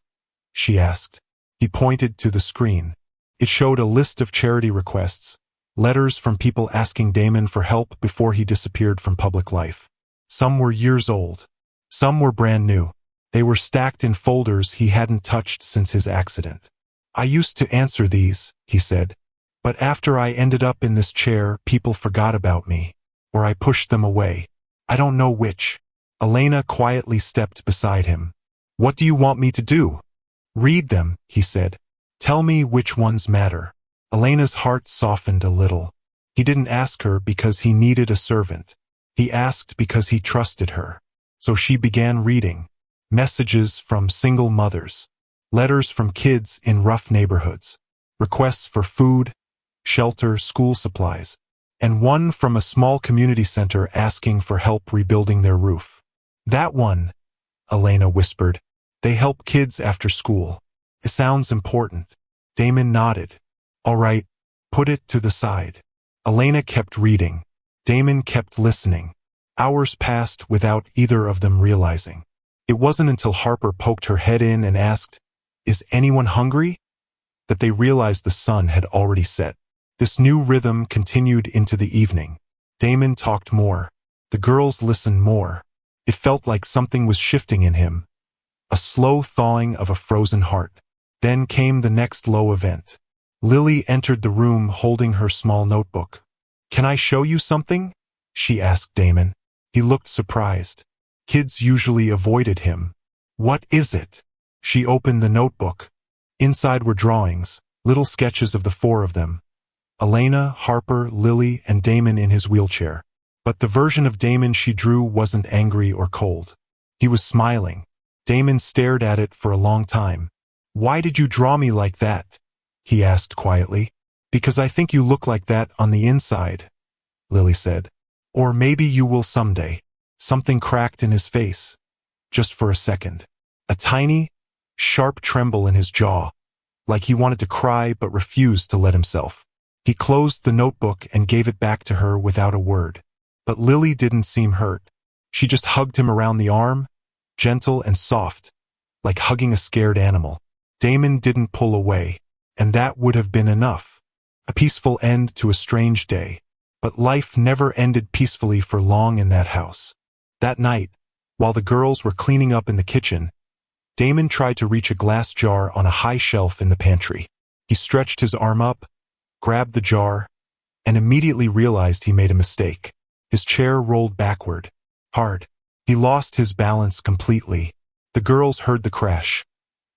she asked. He pointed to the screen. It showed a list of charity requests, letters from people asking Damon for help before he disappeared from public life. Some were years old. Some were brand new. They were stacked in folders he hadn't touched since his accident. "I used to answer these," he said. "But after I ended up in this chair, people forgot about me. Or I pushed them away. I don't know which." Elena quietly stepped beside him. "What do you want me to do?" "Read them," he said. "Tell me which ones matter." Elena's heart softened a little. He didn't ask her because he needed a servant. He asked because he trusted her. So she began reading. Messages from single mothers. Letters from kids in rough neighborhoods. Requests for food, shelter, school supplies. And one from a small community center asking for help rebuilding their roof. "That one," Elena whispered. "They help kids after school. It sounds important." Damon nodded. "All right, put it to the side." Elena kept reading. Damon kept listening. Hours passed without either of them realizing. It wasn't until Harper poked her head in and asked, "Is anyone hungry?" that they realized the sun had already set. This new rhythm continued into the evening. Damon talked more. The girls listened more. It felt like something was shifting in him. A slow thawing of a frozen heart. Then came the next low event. Lily entered the room holding her small notebook. "Can I show you something?" she asked Damon. He looked surprised. Kids usually avoided him. "What is it?" She opened the notebook. Inside were drawings, little sketches of the four of them. Elena, Harper, Lily, and Damon in his wheelchair. But the version of Damon she drew wasn't angry or cold. He was smiling. Damon stared at it for a long time. "Why did you draw me like that?" he asked quietly. "Because I think you look like that on the inside," Lily said. "Or maybe you will someday." Something cracked in his face. Just for a second. A tiny, sharp tremble in his jaw, like he wanted to cry but refused to let himself. He closed the notebook and gave it back to her without a word. But Lily didn't seem hurt. She just hugged him around the arm, gentle and soft, like hugging a scared animal. Damon didn't pull away, and that would have been enough. A peaceful end to a strange day. But life never ended peacefully for long in that house. That night, while the girls were cleaning up in the kitchen, Damon tried to reach a glass jar on a high shelf in the pantry. He stretched his arm up, grabbed the jar, and immediately realized he made a mistake. His chair rolled backward, hard. He lost his balance completely. The girls heard the crash,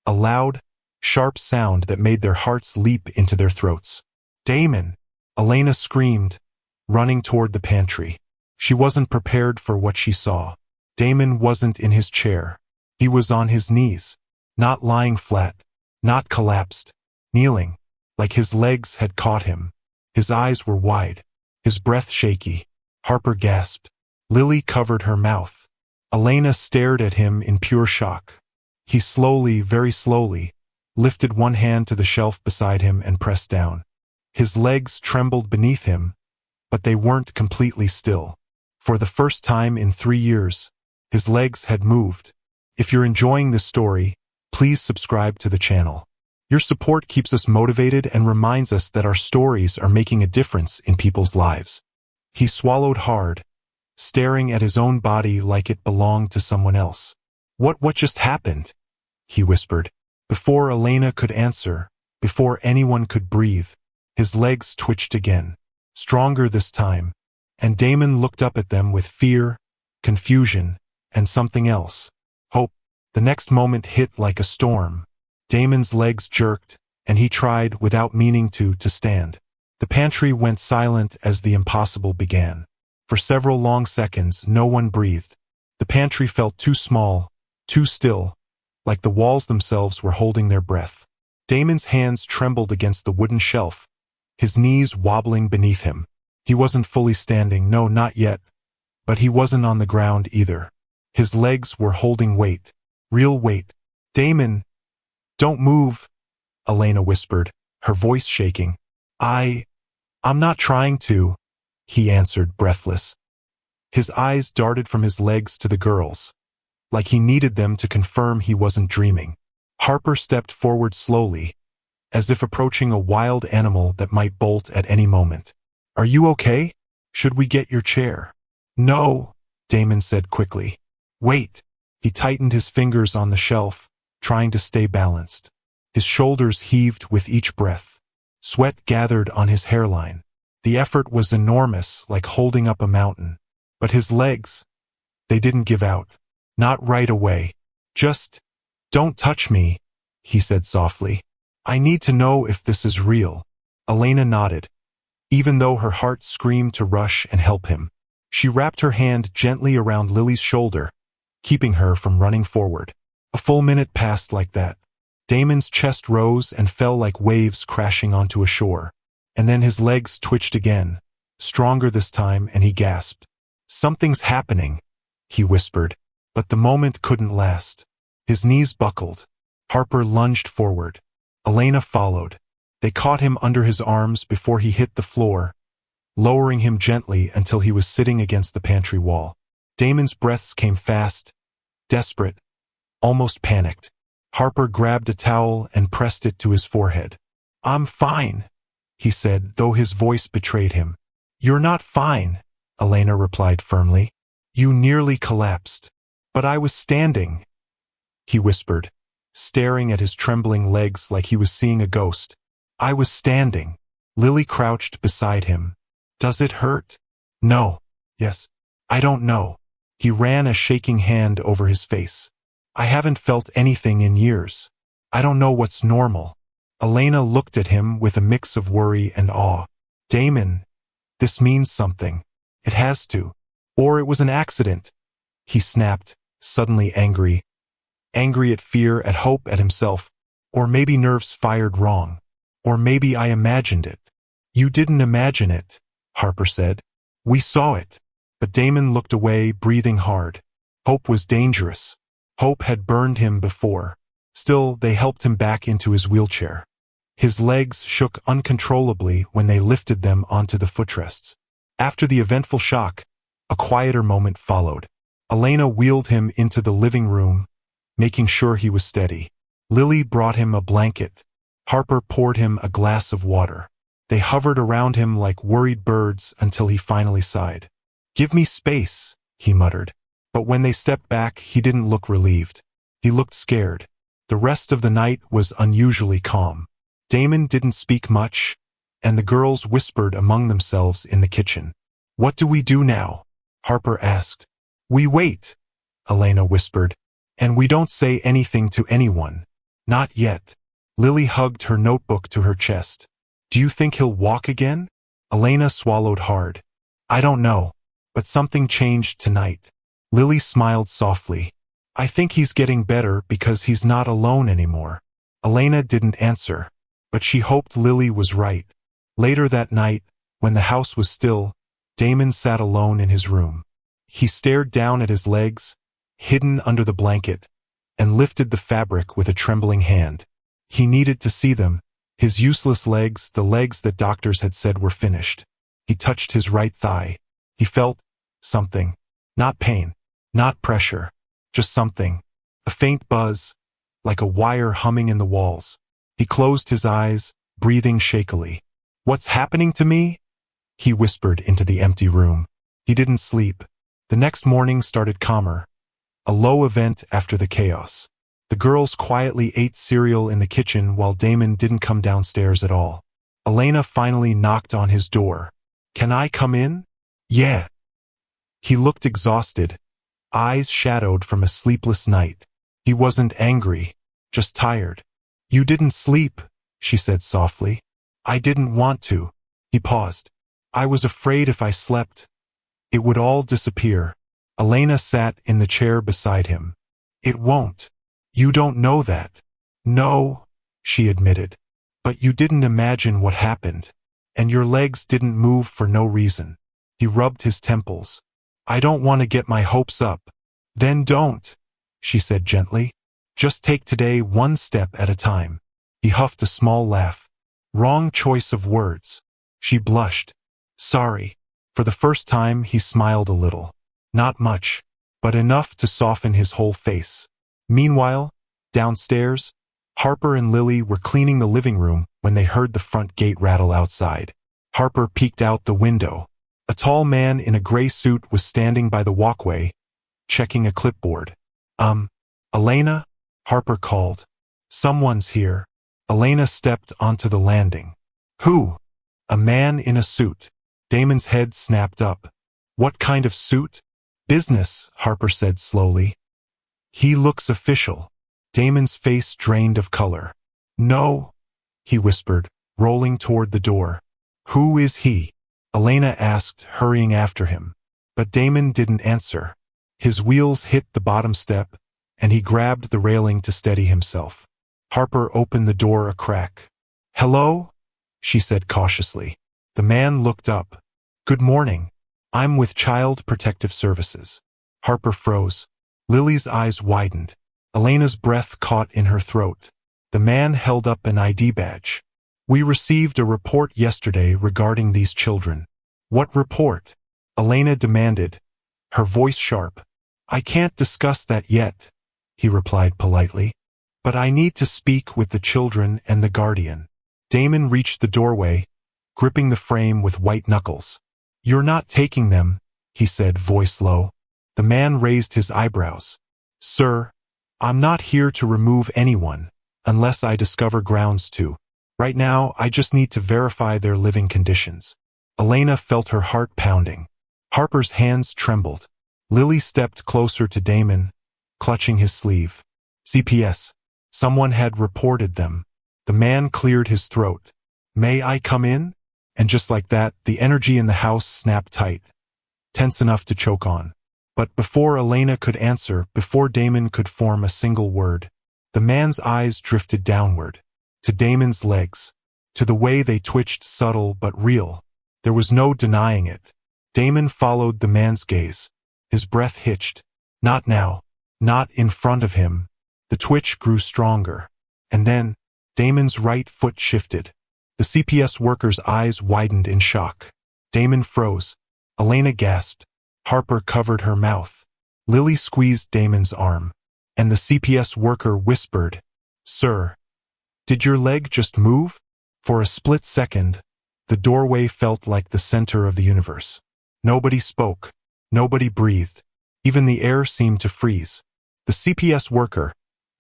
a loud, sharp sound that made their hearts leap into their throats. "Damon!" Elena screamed, running toward the pantry. She wasn't prepared for what she saw. Damon wasn't in his chair. He was on his knees, not lying flat, not collapsed, kneeling, like his legs had caught him. His eyes were wide, his breath shaky. Harper gasped. Lily covered her mouth. Elena stared at him in pure shock. He slowly, very slowly, lifted one hand to the shelf beside him and pressed down. His legs trembled beneath him, but they weren't completely still. For the first time in 3 years, his legs had moved. If you're enjoying this story, please subscribe to the channel. Your support keeps us motivated and reminds us that our stories are making a difference in people's lives. He swallowed hard, staring at his own body like it belonged to someone else. What just happened? He whispered. Before Elena could answer, before anyone could breathe, his legs twitched again, stronger this time, and Damon looked up at them with fear, confusion, and something else. Hope. The next moment hit like a storm. Damon's legs jerked, and he tried, without meaning to stand. The pantry went silent as the impossible began. For several long seconds, no one breathed. The pantry felt too small, too still, like the walls themselves were holding their breath. Damon's hands trembled against the wooden shelf, his knees wobbling beneath him. He wasn't fully standing, no, not yet, but he wasn't on the ground either. His legs were holding weight, real weight. Damon, don't move, Elena whispered, her voice shaking. I'm not trying to, he answered, breathless. His eyes darted from his legs to the girls, like he needed them to confirm he wasn't dreaming. Harper stepped forward slowly, as if approaching a wild animal that might bolt at any moment. Are you okay? Should we get your chair? No, Damon said quickly. Wait. He tightened his fingers on the shelf, trying to stay balanced. His shoulders heaved with each breath. Sweat gathered on his hairline. The effort was enormous, like holding up a mountain. But his legs, they didn't give out. Not right away. Just, don't touch me, he said softly. I need to know if this is real. Elena nodded, even though her heart screamed to rush and help him. She wrapped her hand gently around Lily's shoulder, keeping her from running forward. A full minute passed like that. Damon's chest rose and fell like waves crashing onto a shore. And then his legs twitched again, stronger this time, and he gasped. Something's happening, he whispered, but the moment couldn't last. His knees buckled. Harper lunged forward. Elena followed. They caught him under his arms before he hit the floor, lowering him gently until he was sitting against the pantry wall. Damon's breaths came fast, desperate, almost panicked. Harper grabbed a towel and pressed it to his forehead. I'm fine, he said, though his voice betrayed him. You're not fine, Elena replied firmly. You nearly collapsed. But I was standing, he whispered, staring at his trembling legs like he was seeing a ghost. I was standing. Lily crouched beside him. Does it hurt? No. Yes. I don't know. He ran a shaking hand over his face. I haven't felt anything in years. I don't know what's normal. Elena looked at him with a mix of worry and awe. Damon, this means something. It has to. Or it was an accident. He snapped, suddenly angry. Angry at fear, at hope, at himself. Or maybe nerves fired wrong. Or maybe I imagined it. You didn't imagine it, Harper said. We saw it. But Damon looked away, breathing hard. Hope was dangerous. Hope had burned him before. Still, they helped him back into his wheelchair. His legs shook uncontrollably when they lifted them onto the footrests. After the eventful shock, a quieter moment followed. Elena wheeled him into the living room, making sure he was steady. Lily brought him a blanket. Harper poured him a glass of water. They hovered around him like worried birds until he finally sighed. Give me space, he muttered. But when they stepped back, he didn't look relieved. He looked scared. The rest of the night was unusually calm. Damon didn't speak much, and the girls whispered among themselves in the kitchen. What do we do now? Harper asked. We wait, Elena whispered, and we don't say anything to anyone. Not yet. Lily hugged her notebook to her chest. Do you think he'll walk again? Elena swallowed hard. I don't know, but something changed tonight. Lily smiled softly. I think he's getting better because he's not alone anymore. Elena didn't answer, but she hoped Lily was right. Later that night, when the house was still, Damon sat alone in his room. He stared down at his legs, hidden under the blanket, and lifted the fabric with a trembling hand. He needed to see them, his useless legs, the legs that doctors had said were finished. He touched his right thigh. He felt something. Not pain, not pressure, just something. A faint buzz, like a wire humming in the walls. He closed his eyes, breathing shakily. "What's happening to me?" he whispered into the empty room. He didn't sleep. The next morning started calmer, a low event after the chaos. The girls quietly ate cereal in the kitchen while Damon didn't come downstairs at all. Elena finally knocked on his door. "Can I come in?" "Yeah." He looked exhausted, eyes shadowed from a sleepless night. He wasn't angry, just tired. "You didn't sleep," she said softly. "I didn't want to." He paused. "I was afraid if I slept, it would all disappear." Elena sat in the chair beside him. "It won't. You don't know that." "No," she admitted. "But you didn't imagine what happened. And your legs didn't move for no reason." He rubbed his temples. "I don't want to get my hopes up." "Then don't," she said gently. "Just take today one step at a time." He huffed a small laugh. "Wrong choice of words." She blushed. "Sorry." For the first time he smiled a little. Not much, but enough to soften his whole face. Meanwhile, downstairs, Harper and Lily were cleaning the living room when they heard the front gate rattle outside. Harper peeked out the window. A tall man in a gray suit was standing by the walkway, checking a clipboard. Elena?" Harper called. "Someone's here." Elena stepped onto the landing. "Who?" "A man in a suit." Damon's head snapped up. "What kind of suit?" "Business," Harper said slowly. "He looks official." Damon's face drained of color. "No," he whispered, rolling toward the door. "Who is he?" Elena asked, hurrying after him. But Damon didn't answer. His wheels hit the bottom step, and he grabbed the railing to steady himself. Harper opened the door a crack. "Hello?" she said cautiously. The man looked up. "Good morning. I'm with Child Protective Services." Harper froze. Lily's eyes widened. Elena's breath caught in her throat. The man held up an ID badge. "We received a report yesterday regarding these children." "What report?" Elena demanded, her voice sharp. "I can't discuss that yet," he replied politely. "But I need to speak with the children and the guardian." Damon reached the doorway, gripping the frame with white knuckles. "You're not taking them," he said, voice low. The man raised his eyebrows. "Sir, I'm not here to remove anyone, unless I discover grounds to. Right now, I just need to verify their living conditions." Elena felt her heart pounding. Harper's hands trembled. Lily stepped closer to Damon, clutching his sleeve. "CPS. Someone had reported them." The man cleared his throat. "May I come in?" And just like that, the energy in the house snapped tight, tense enough to choke on. But before Elena could answer, before Damon could form a single word, the man's eyes drifted downward, to Damon's legs, to the way they twitched, subtle but real. There was no denying it. Damon followed the man's gaze. His breath hitched. Not now. Not in front of him. The twitch grew stronger. And then, Damon's right foot shifted. The CPS worker's eyes widened in shock. Damon froze. Elena gasped. Harper covered her mouth. Lily squeezed Damon's arm. And the CPS worker whispered, "Sir, did your leg just move?" For a split second, the doorway felt like the center of the universe. Nobody spoke. Nobody breathed. Even the air seemed to freeze. The CPS worker,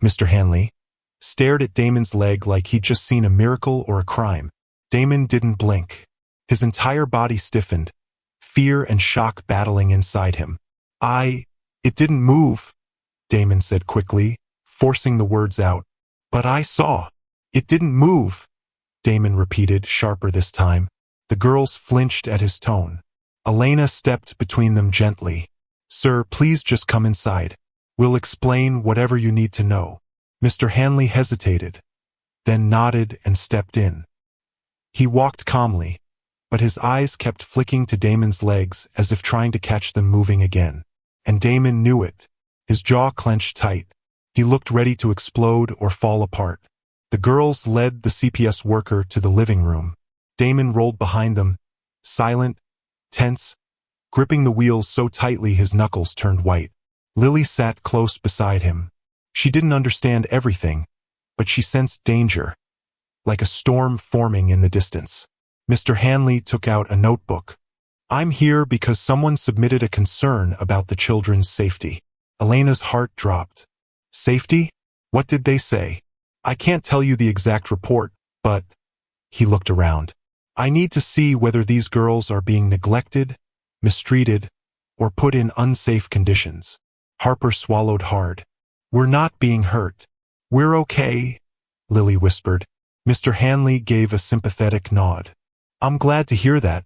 Mr. Hanley, stared at Damon's leg like he'd just seen a miracle or a crime. Damon didn't blink. His entire body stiffened, fear and shock battling inside him. It didn't move," Damon said quickly, forcing the words out. "But I saw. It didn't move," Damon repeated, sharper this time. The girls flinched at his tone. Elena stepped between them gently. "Sir, please just come inside. We'll explain whatever you need to know." Mr. Hanley hesitated, then nodded and stepped in. He walked calmly, but his eyes kept flicking to Damon's legs as if trying to catch them moving again. And Damon knew it. His jaw clenched tight. He looked ready to explode or fall apart. The girls led the CPS worker to the living room. Damon rolled behind them, silent, tense, gripping the wheels so tightly his knuckles turned white. Lily sat close beside him. She didn't understand everything, but she sensed danger, like a storm forming in the distance. Mr. Hanley took out a notebook. "I'm here because someone submitted a concern about the children's safety." Elena's heart dropped. "Safety? What did they say?" "I can't tell you the exact report, but—" He looked around. "I need to see whether these girls are being neglected, mistreated, or put in unsafe conditions." Harper swallowed hard. "We're not being hurt. We're okay," Lily whispered. Mr. Hanley gave a sympathetic nod. "I'm glad to hear that,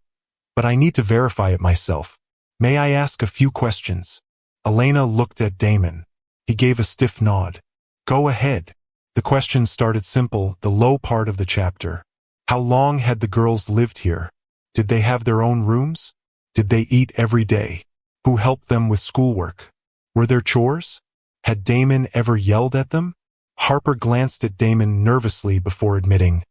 but I need to verify it myself. May I ask a few questions?" Elena looked at Damon. He gave a stiff nod. "Go ahead." The questions started simple, the low part of the chapter. How long had the girls lived here? Did they have their own rooms? Did they eat every day? Who helped them with schoolwork? Were there chores? Had Damon ever yelled at them? Harper glanced at Damon nervously before admitting,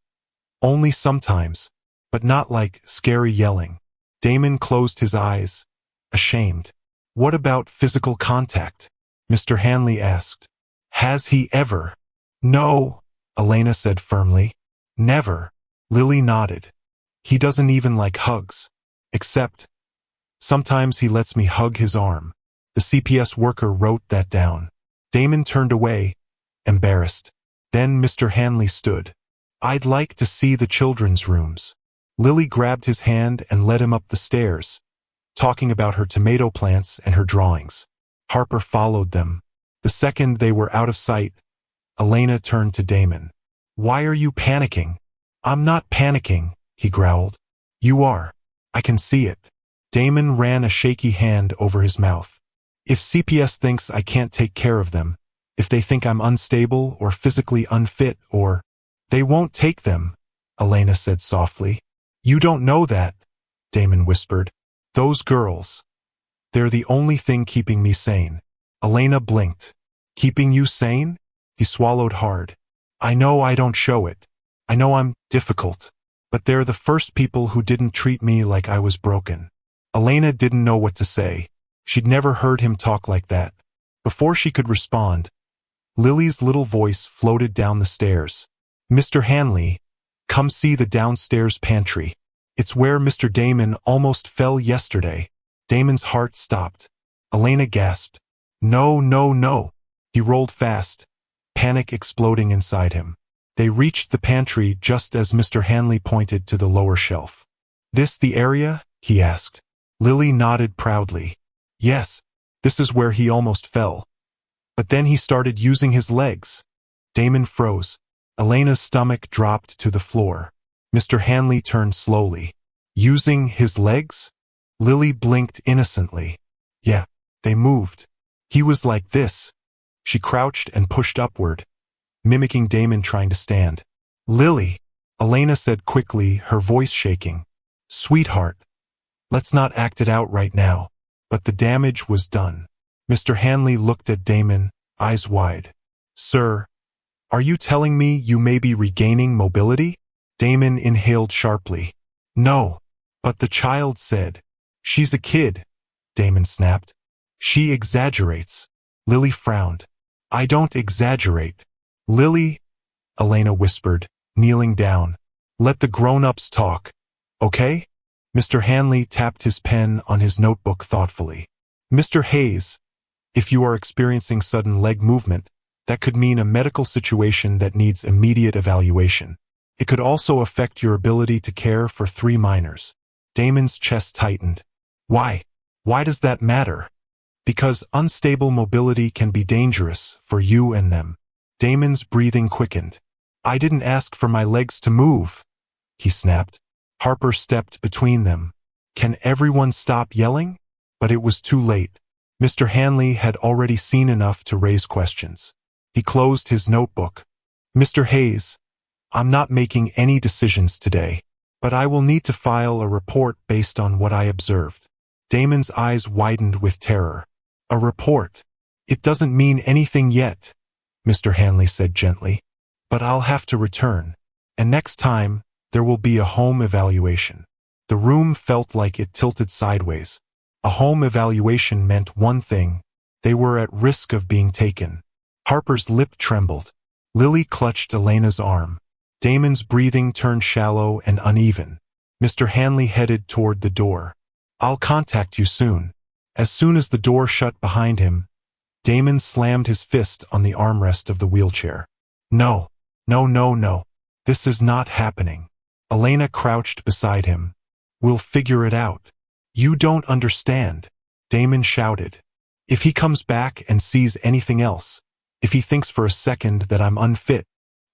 "Only sometimes, but not like scary yelling." Damon closed his eyes, ashamed. "What about physical contact?" Mr. Hanley asked. "Has he ever?" "No," Elena said firmly. "Never." Lily nodded. "He doesn't even like hugs. Except, sometimes he lets me hug his arm." The CPS worker wrote that down. Damon turned away, embarrassed. Then Mr. Hanley stood. "I'd like to see the children's rooms." Lily grabbed his hand and led him up the stairs, talking about her tomato plants and her drawings. Harper followed them. The second they were out of sight, Elena turned to Damon. "Why are you panicking?" "I'm not panicking," he growled. "You are. I can see it." Damon ran a shaky hand over his mouth. "If CPS thinks I can't take care of them, if they think I'm unstable or physically unfit or—" "They won't take them," Elena said softly. "You don't know that," Damon whispered. "Those girls. They're the only thing keeping me sane." Elena blinked. "Keeping you sane?" He swallowed hard. "I know I don't show it. I know I'm difficult. But they're the first people who didn't treat me like I was broken." Elena didn't know what to say. She'd never heard him talk like that. Before she could respond, Lily's little voice floated down the stairs. "Mr. Hanley, come see the downstairs pantry. It's where Mr. Damon almost fell yesterday." Damon's heart stopped. Elena gasped. "No, no, no." He rolled fast, panic exploding inside him. They reached the pantry just as Mr. Hanley pointed to the lower shelf. "This the area?" he asked. Lily nodded proudly. "Yes, this is where he almost fell. But then he started using his legs." Damon froze. Elena's stomach dropped to the floor. Mr. Hanley turned slowly. "Using his legs?" Lily blinked innocently. "Yeah, they moved. He was like this." She crouched and pushed upward, mimicking Damon trying to stand. "Lily," Elena said quickly, her voice shaking. "Sweetheart, let's not act it out right now." But the damage was done. Mr. Hanley looked at Damon, eyes wide. "Sir, are you telling me you may be regaining mobility?" Damon inhaled sharply. "No." "But the child said." "She's a kid," Damon snapped. "She exaggerates." Lily frowned. "I don't exaggerate." "Lily," Elena whispered, kneeling down. "Let the grown-ups talk, okay?" Mr. Hanley tapped his pen on his notebook thoughtfully. "Mr. Hayes, if you are experiencing sudden leg movement, that could mean a medical situation that needs immediate evaluation. It could also affect your ability to care for 3 minors." Damon's chest tightened. "Why? Why does that matter?" "Because unstable mobility can be dangerous for you and them." Damon's breathing quickened. "I didn't ask for my legs to move," he snapped. Harper stepped between them. "Can everyone stop yelling?" But it was too late. Mr. Hanley had already seen enough to raise questions. He closed his notebook. "Mr. Hayes, I'm not making any decisions today, but I will need to file a report based on what I observed." Damon's eyes widened with terror. "A report?" It doesn't mean anything yet, Mr. Hanley said gently. But I'll have to return. And next time, there will be a home evaluation. The room felt like it tilted sideways. A home evaluation meant one thing. They were at risk of being taken. Harper's lip trembled. Lily clutched Elena's arm. Damon's breathing turned shallow and uneven. Mr. Hanley headed toward the door. I'll contact you soon. As soon as the door shut behind him, Damon slammed his fist on the armrest of the wheelchair. No, no, no, no. This is not happening. Elena crouched beside him. We'll figure it out. You don't understand, Damon shouted. If he comes back and sees anything else, if he thinks for a second that I'm unfit,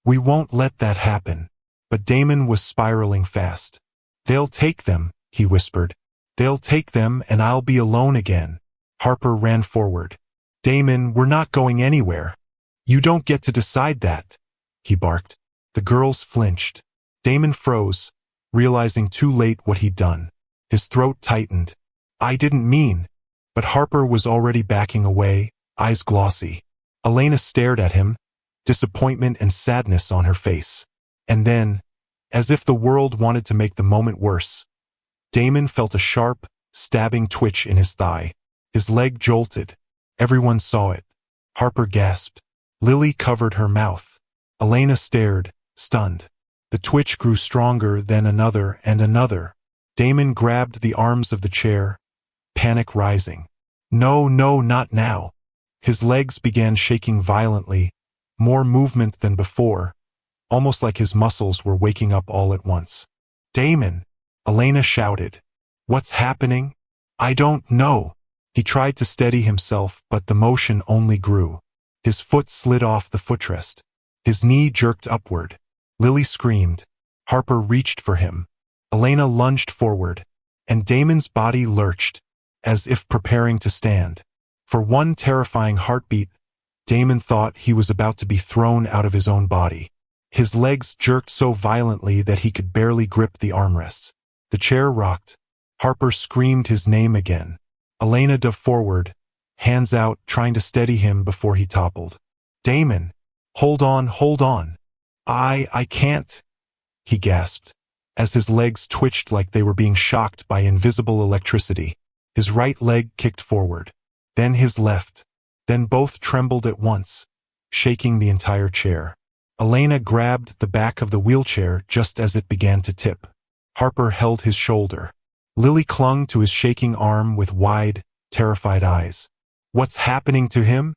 we won't let that happen. But Damon was spiraling fast. They'll take them, he whispered. They'll take them and I'll be alone again. Harper ran forward. Damon, we're not going anywhere. You don't get to decide that, he barked. The girls flinched. Damon froze, realizing too late what he'd done. His throat tightened. I didn't mean. But Harper was already backing away, eyes glossy. Elena stared at him, disappointment and sadness on her face. And then, as if the world wanted to make the moment worse, Damon felt a sharp, stabbing twitch in his thigh. His leg jolted. Everyone saw it. Harper gasped. Lily covered her mouth. Elena stared, stunned. The twitch grew stronger, then another and another. Damon grabbed the arms of the chair, panic rising. No, no, not now. His legs began shaking violently, more movement than before, almost like his muscles were waking up all at once. Damon! Elena shouted. What's happening? I don't know. He tried to steady himself, but the motion only grew. His foot slid off the footrest. His knee jerked upward. Lily screamed. Harper reached for him. Elena lunged forward, and Damon's body lurched, as if preparing to stand. For one terrifying heartbeat, Damon thought he was about to be thrown out of his own body. His legs jerked so violently that he could barely grip the armrests. The chair rocked. Harper screamed his name again. Elena dove forward, hands out, trying to steady him before he toppled. Damon! Hold on, hold on. I can't, he gasped, as his legs twitched like they were being shocked by invisible electricity. His right leg kicked forward, then his left, then both trembled at once, shaking the entire chair. Elena grabbed the back of the wheelchair just as it began to tip. Harper held his shoulder. Lily clung to his shaking arm with wide, terrified eyes. What's happening to him?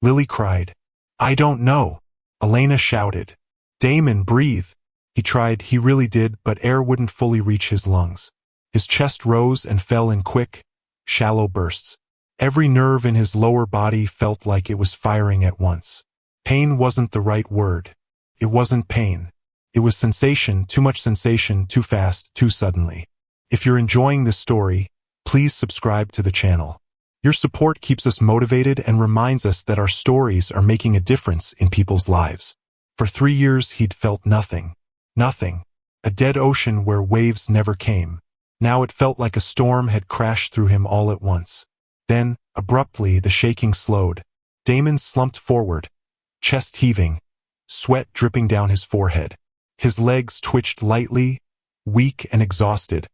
Lily cried. I don't know. Elena shouted. Damon, breathe. He tried, he really did, but air wouldn't fully reach his lungs. His chest rose and fell in quick, shallow bursts. Every nerve in his lower body felt like it was firing at once. Pain wasn't the right word. It wasn't pain. It was sensation, too much sensation, too fast, too suddenly. If you're enjoying this story, please subscribe to the channel. Your support keeps us motivated and reminds us that our stories are making a difference in people's lives. For 3 years he'd felt nothing. Nothing. A dead ocean where waves never came. Now it felt like a storm had crashed through him all at once. Then, abruptly, the shaking slowed. Damon slumped forward, chest heaving, sweat dripping down his forehead. His legs twitched lightly, weak and exhausted.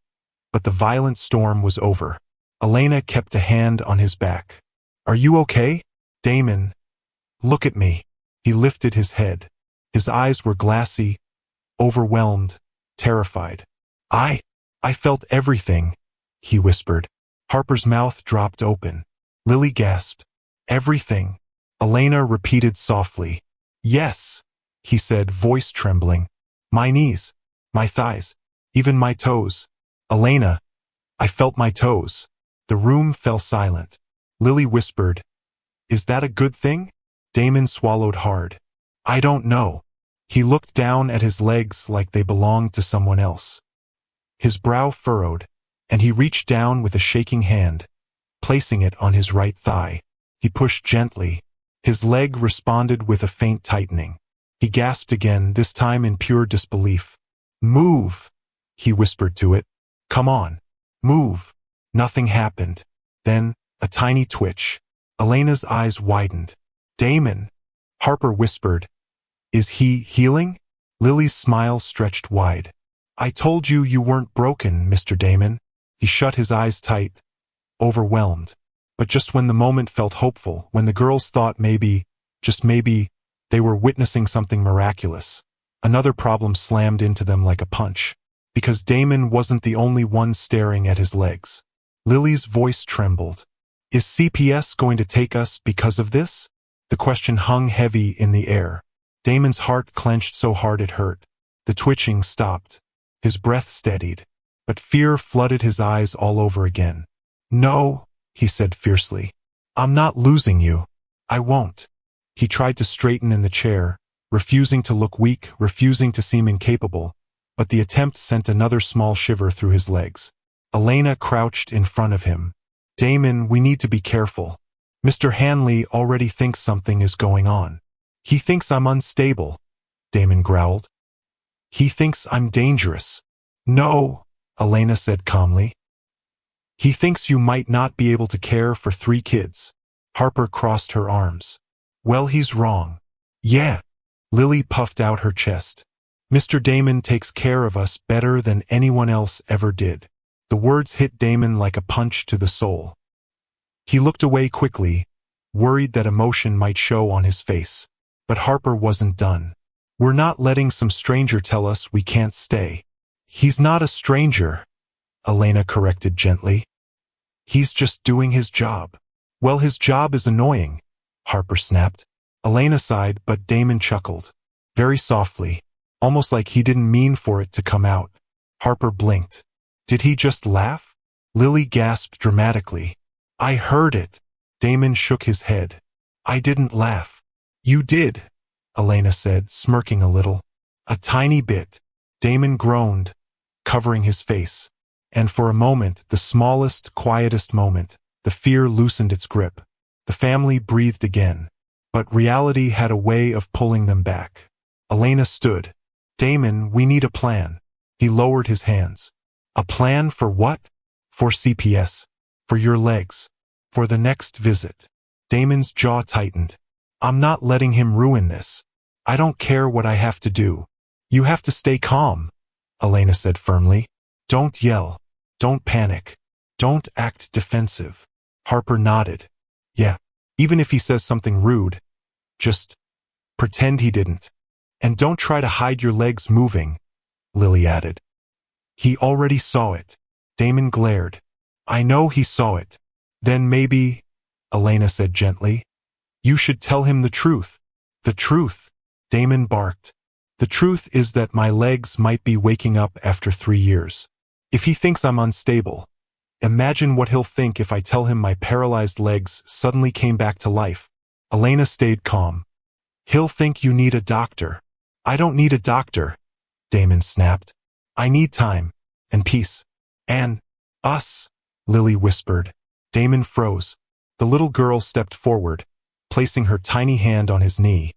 But the violent storm was over. Elena kept a hand on his back. Are you okay? Damon, look at me. He lifted his head. His eyes were glassy, overwhelmed, terrified. I felt everything, he whispered. Harper's mouth dropped open. Lily gasped. Everything. Elena repeated softly. Yes, he said, voice trembling. My knees, my thighs, even my toes. Elena, I felt my toes. The room fell silent. Lily whispered, Is that a good thing? Damon swallowed hard. I don't know. He looked down at his legs like they belonged to someone else. His brow furrowed, and he reached down with a shaking hand, placing it on his right thigh. He pushed gently. His leg responded with a faint tightening. He gasped again, this time in pure disbelief. Move, he whispered to it. Come on, move. Nothing happened. Then, a tiny twitch. Elena's eyes widened. Damon, Harper whispered. Is he healing? Lily's smile stretched wide. I told you you weren't broken, Mr. Damon. He shut his eyes tight, overwhelmed. But just when the moment felt hopeful, when the girls thought maybe, just maybe, they were witnessing something miraculous, another problem slammed into them like a punch. Because Damon wasn't the only one staring at his legs. Lily's voice trembled. Is CPS going to take us because of this? The question hung heavy in the air. Damon's heart clenched so hard it hurt. The twitching stopped. His breath steadied. But fear flooded his eyes all over again. No, he said fiercely. I'm not losing you. I won't. He tried to straighten in the chair, refusing to look weak, refusing to seem incapable, but the attempt sent another small shiver through his legs. Elena crouched in front of him. Damon, we need to be careful. Mr. Hanley already thinks something is going on. He thinks I'm unstable, Damon growled. He thinks I'm dangerous. No, Elena said calmly. He thinks you might not be able to care for 3 kids. Harper crossed her arms. Well, he's wrong. Yeah. Lily puffed out her chest. Mr. Damon takes care of us better than anyone else ever did. The words hit Damon like a punch to the soul. He looked away quickly, worried that emotion might show on his face. But Harper wasn't done. We're not letting some stranger tell us we can't stay. He's not a stranger, Elena corrected gently. He's just doing his job. Well, his job is annoying, Harper snapped. Elena sighed, but Damon chuckled. Very softly, almost like he didn't mean for it to come out. Harper blinked. Did he just laugh? Lily gasped dramatically. I heard it. Damon shook his head. I didn't laugh. You did, Elena said, smirking a little. A tiny bit. Damon groaned, covering his face. And for a moment, the smallest, quietest moment, the fear loosened its grip. The family breathed again. But reality had a way of pulling them back. Elena stood. Damon, we need a plan. He lowered his hands. A plan for what? For CPS. For your legs. For the next visit. Damon's jaw tightened. I'm not letting him ruin this. I don't care what I have to do. You have to stay calm, Elena said firmly. Don't yell. Don't panic. Don't act defensive. Harper nodded. Yeah, even if he says something rude, just pretend he didn't. And don't try to hide your legs moving, Lily added. He already saw it. Damon glared. I know he saw it. Then maybe, Elena said gently, you should tell him the truth. The truth, Damon barked. The truth is that my legs might be waking up after 3 years. If he thinks I'm unstable, imagine what he'll think if I tell him my paralyzed legs suddenly came back to life. Elena stayed calm. He'll think you need a doctor. I don't need a doctor, Damon snapped. I need time, and peace. And us, Lily whispered. Damon froze. The little girl stepped forward, placing her tiny hand on his knee.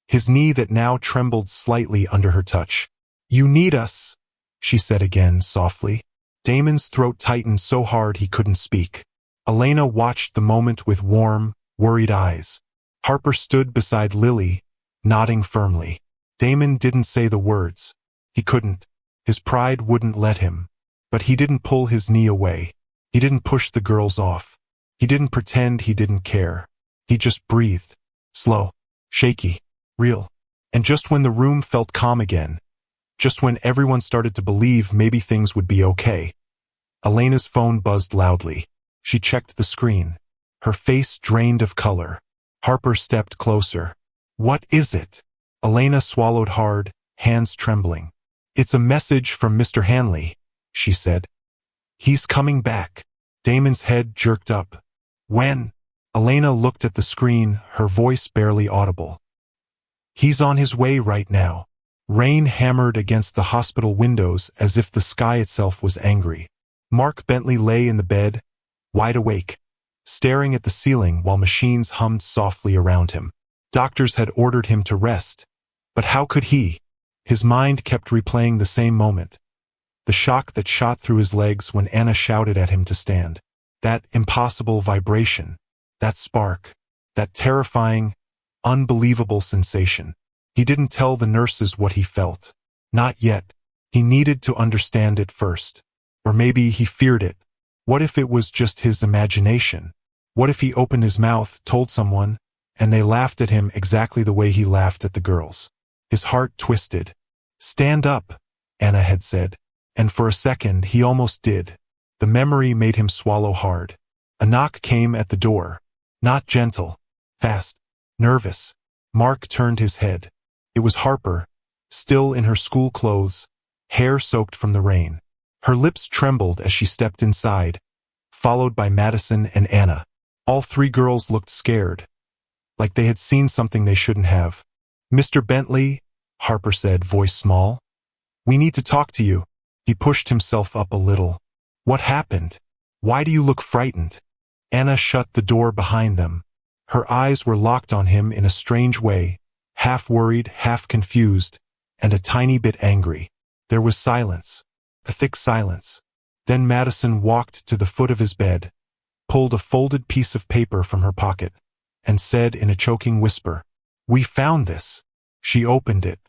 His knee that now trembled slightly under her touch. You need us, she said again softly. Damon's throat tightened so hard he couldn't speak. Elena watched the moment with warm, worried eyes. Harper stood beside Lily, nodding firmly. Damon didn't say the words. He couldn't. His pride wouldn't let him. But he didn't pull his knee away. He didn't push the girls off. He didn't pretend he didn't care. He just breathed. Slow, shaky, real. And just when the room felt calm again, just when everyone started to believe maybe things would be okay, Elena's phone buzzed loudly. She checked the screen. Her face drained of color. Harper stepped closer. What is it? Elena swallowed hard, hands trembling. It's a message from Mr. Hanley, she said. He's coming back. Damon's head jerked up. When? Elena looked at the screen, her voice barely audible. He's on his way right now. Rain hammered against the hospital windows as if the sky itself was angry. Mark Bentley lay in the bed, wide awake, staring at the ceiling while machines hummed softly around him. Doctors had ordered him to rest. But how could he? His mind kept replaying the same moment. The shock that shot through his legs when Anna shouted at him to stand. That impossible vibration. That spark. That terrifying, unbelievable sensation. He didn't tell the nurses what he felt. Not yet. He needed to understand it first. Or maybe he feared it. What if it was just his imagination? What if he opened his mouth, told someone, and they laughed at him exactly the way he laughed at the girls? His heart twisted. "Stand up," Anna had said. And for a second he almost did. The memory made him swallow hard. A knock came at the door. Not gentle. Fast. Nervous. Mark turned his head. It was Harper, still in her school clothes, hair soaked from the rain. Her lips trembled as she stepped inside, followed by Madison and Anna. All three girls looked scared, like they had seen something they shouldn't have. "Mr. Bentley," Harper said, voice small. "We need to talk to you." He pushed himself up a little. "What happened? Why do you look frightened?" Anna shut the door behind them. Her eyes were locked on him in a strange way, half worried, half confused, and a tiny bit angry. There was silence, a thick silence. Then Madison walked to the foot of his bed, pulled a folded piece of paper from her pocket, and said in a choking whisper, "We found this." She opened it.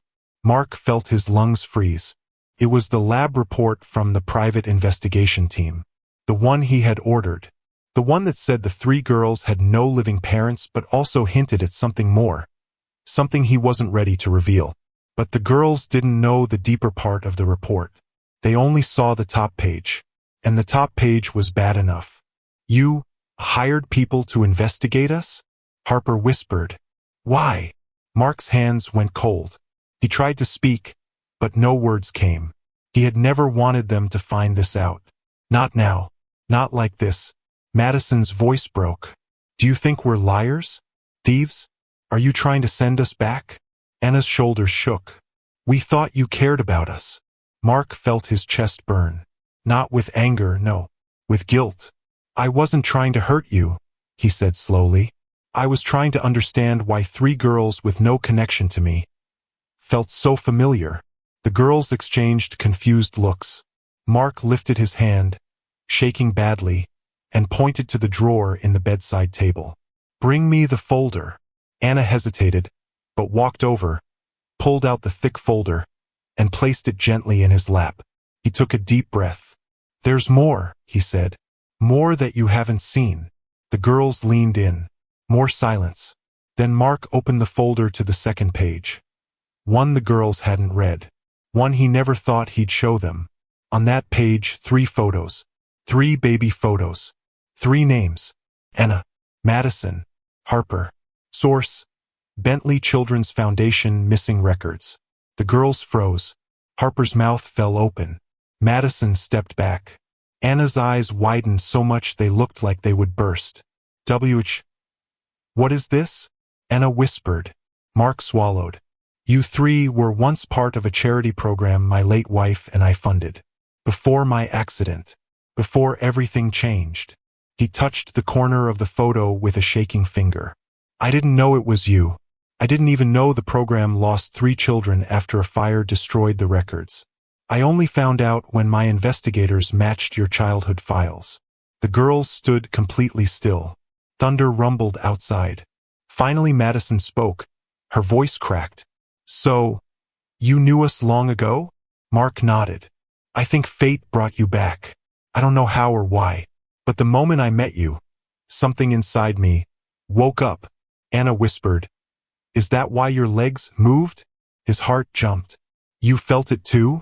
Mark felt his lungs freeze. It was the lab report from the private investigation team. The one he had ordered. The one that said the three girls had no living parents but also hinted at something more. Something he wasn't ready to reveal. But the girls didn't know the deeper part of the report. They only saw the top page. And the top page was bad enough. "You hired people to investigate us?" Harper whispered. "Why?" Mark's hands went cold. He tried to speak, but no words came. He had never wanted them to find this out. Not now. Not like this. Madison's voice broke. "Do you think we're liars? Thieves? Are you trying to send us back?" Anna's shoulders shook. "We thought you cared about us." Mark felt his chest burn. Not with anger, no. With guilt. "I wasn't trying to hurt you," he said slowly. "I was trying to understand why three girls with no connection to me felt so familiar." The girls exchanged confused looks. Mark lifted his hand, shaking badly, and pointed to the drawer in the bedside table. "Bring me the folder." Anna hesitated, but walked over, pulled out the thick folder, and placed it gently in his lap. He took a deep breath. "There's more," he said. "More that you haven't seen." The girls leaned in. More silence. Then Mark opened the folder to the second page. One the girls hadn't read. One he never thought he'd show them. On that page, 3 photos. 3 baby photos. 3 names. Anna. Madison. Harper. Source: Bentley Children's Foundation Missing Records. The girls froze. Harper's mouth fell open. Madison stepped back. Anna's eyes widened so much they looked like they would burst. What is this?" Anna whispered. Mark swallowed. "You 3 were once part of a charity program my late wife and I funded. Before my accident. Before everything changed." He touched the corner of the photo with a shaking finger. "I didn't know it was you. I didn't even know the program lost 3 children after a fire destroyed the records. I only found out when my investigators matched your childhood files." The girls stood completely still. Thunder rumbled outside. Finally Madison spoke. Her voice cracked. "So, you knew us long ago?" Mark nodded. "I think fate brought you back. I don't know how or why. But the moment I met you, something inside me woke up." Anna whispered. "Is that why your legs moved?" His heart jumped. "You felt it too?"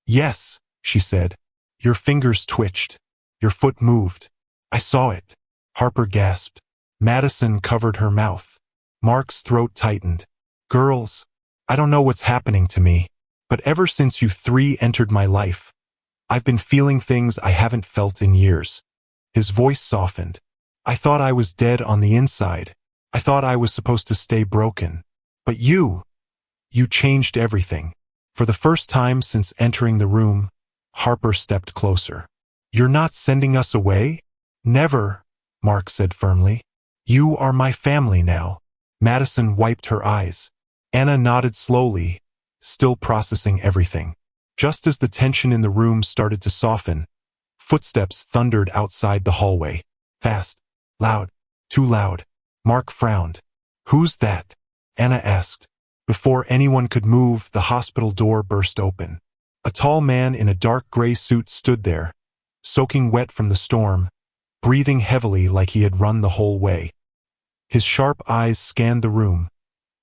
"Yes," she said. "Your fingers twitched. Your foot moved. I saw it." Harper gasped. Madison covered her mouth. Mark's throat tightened. "Girls, I don't know what's happening to me, but ever since you 3 entered my life, I've been feeling things I haven't felt in years." His voice softened. "I thought I was dead on the inside. I thought I was supposed to stay broken. But you changed everything." For the first time since entering the room, Harper stepped closer. "You're not sending us away?" "Never," Mark said firmly. "You are my family now." Madison wiped her eyes. Anna nodded slowly, still processing everything. Just as the tension in the room started to soften, footsteps thundered outside the hallway. Fast, loud. Too loud. Mark frowned. Who's that? Anna asked. Before anyone could move, the hospital door burst open. A tall man in a dark gray suit stood there, soaking wet from the storm, breathing heavily like he had run the whole way. His sharp eyes scanned the room,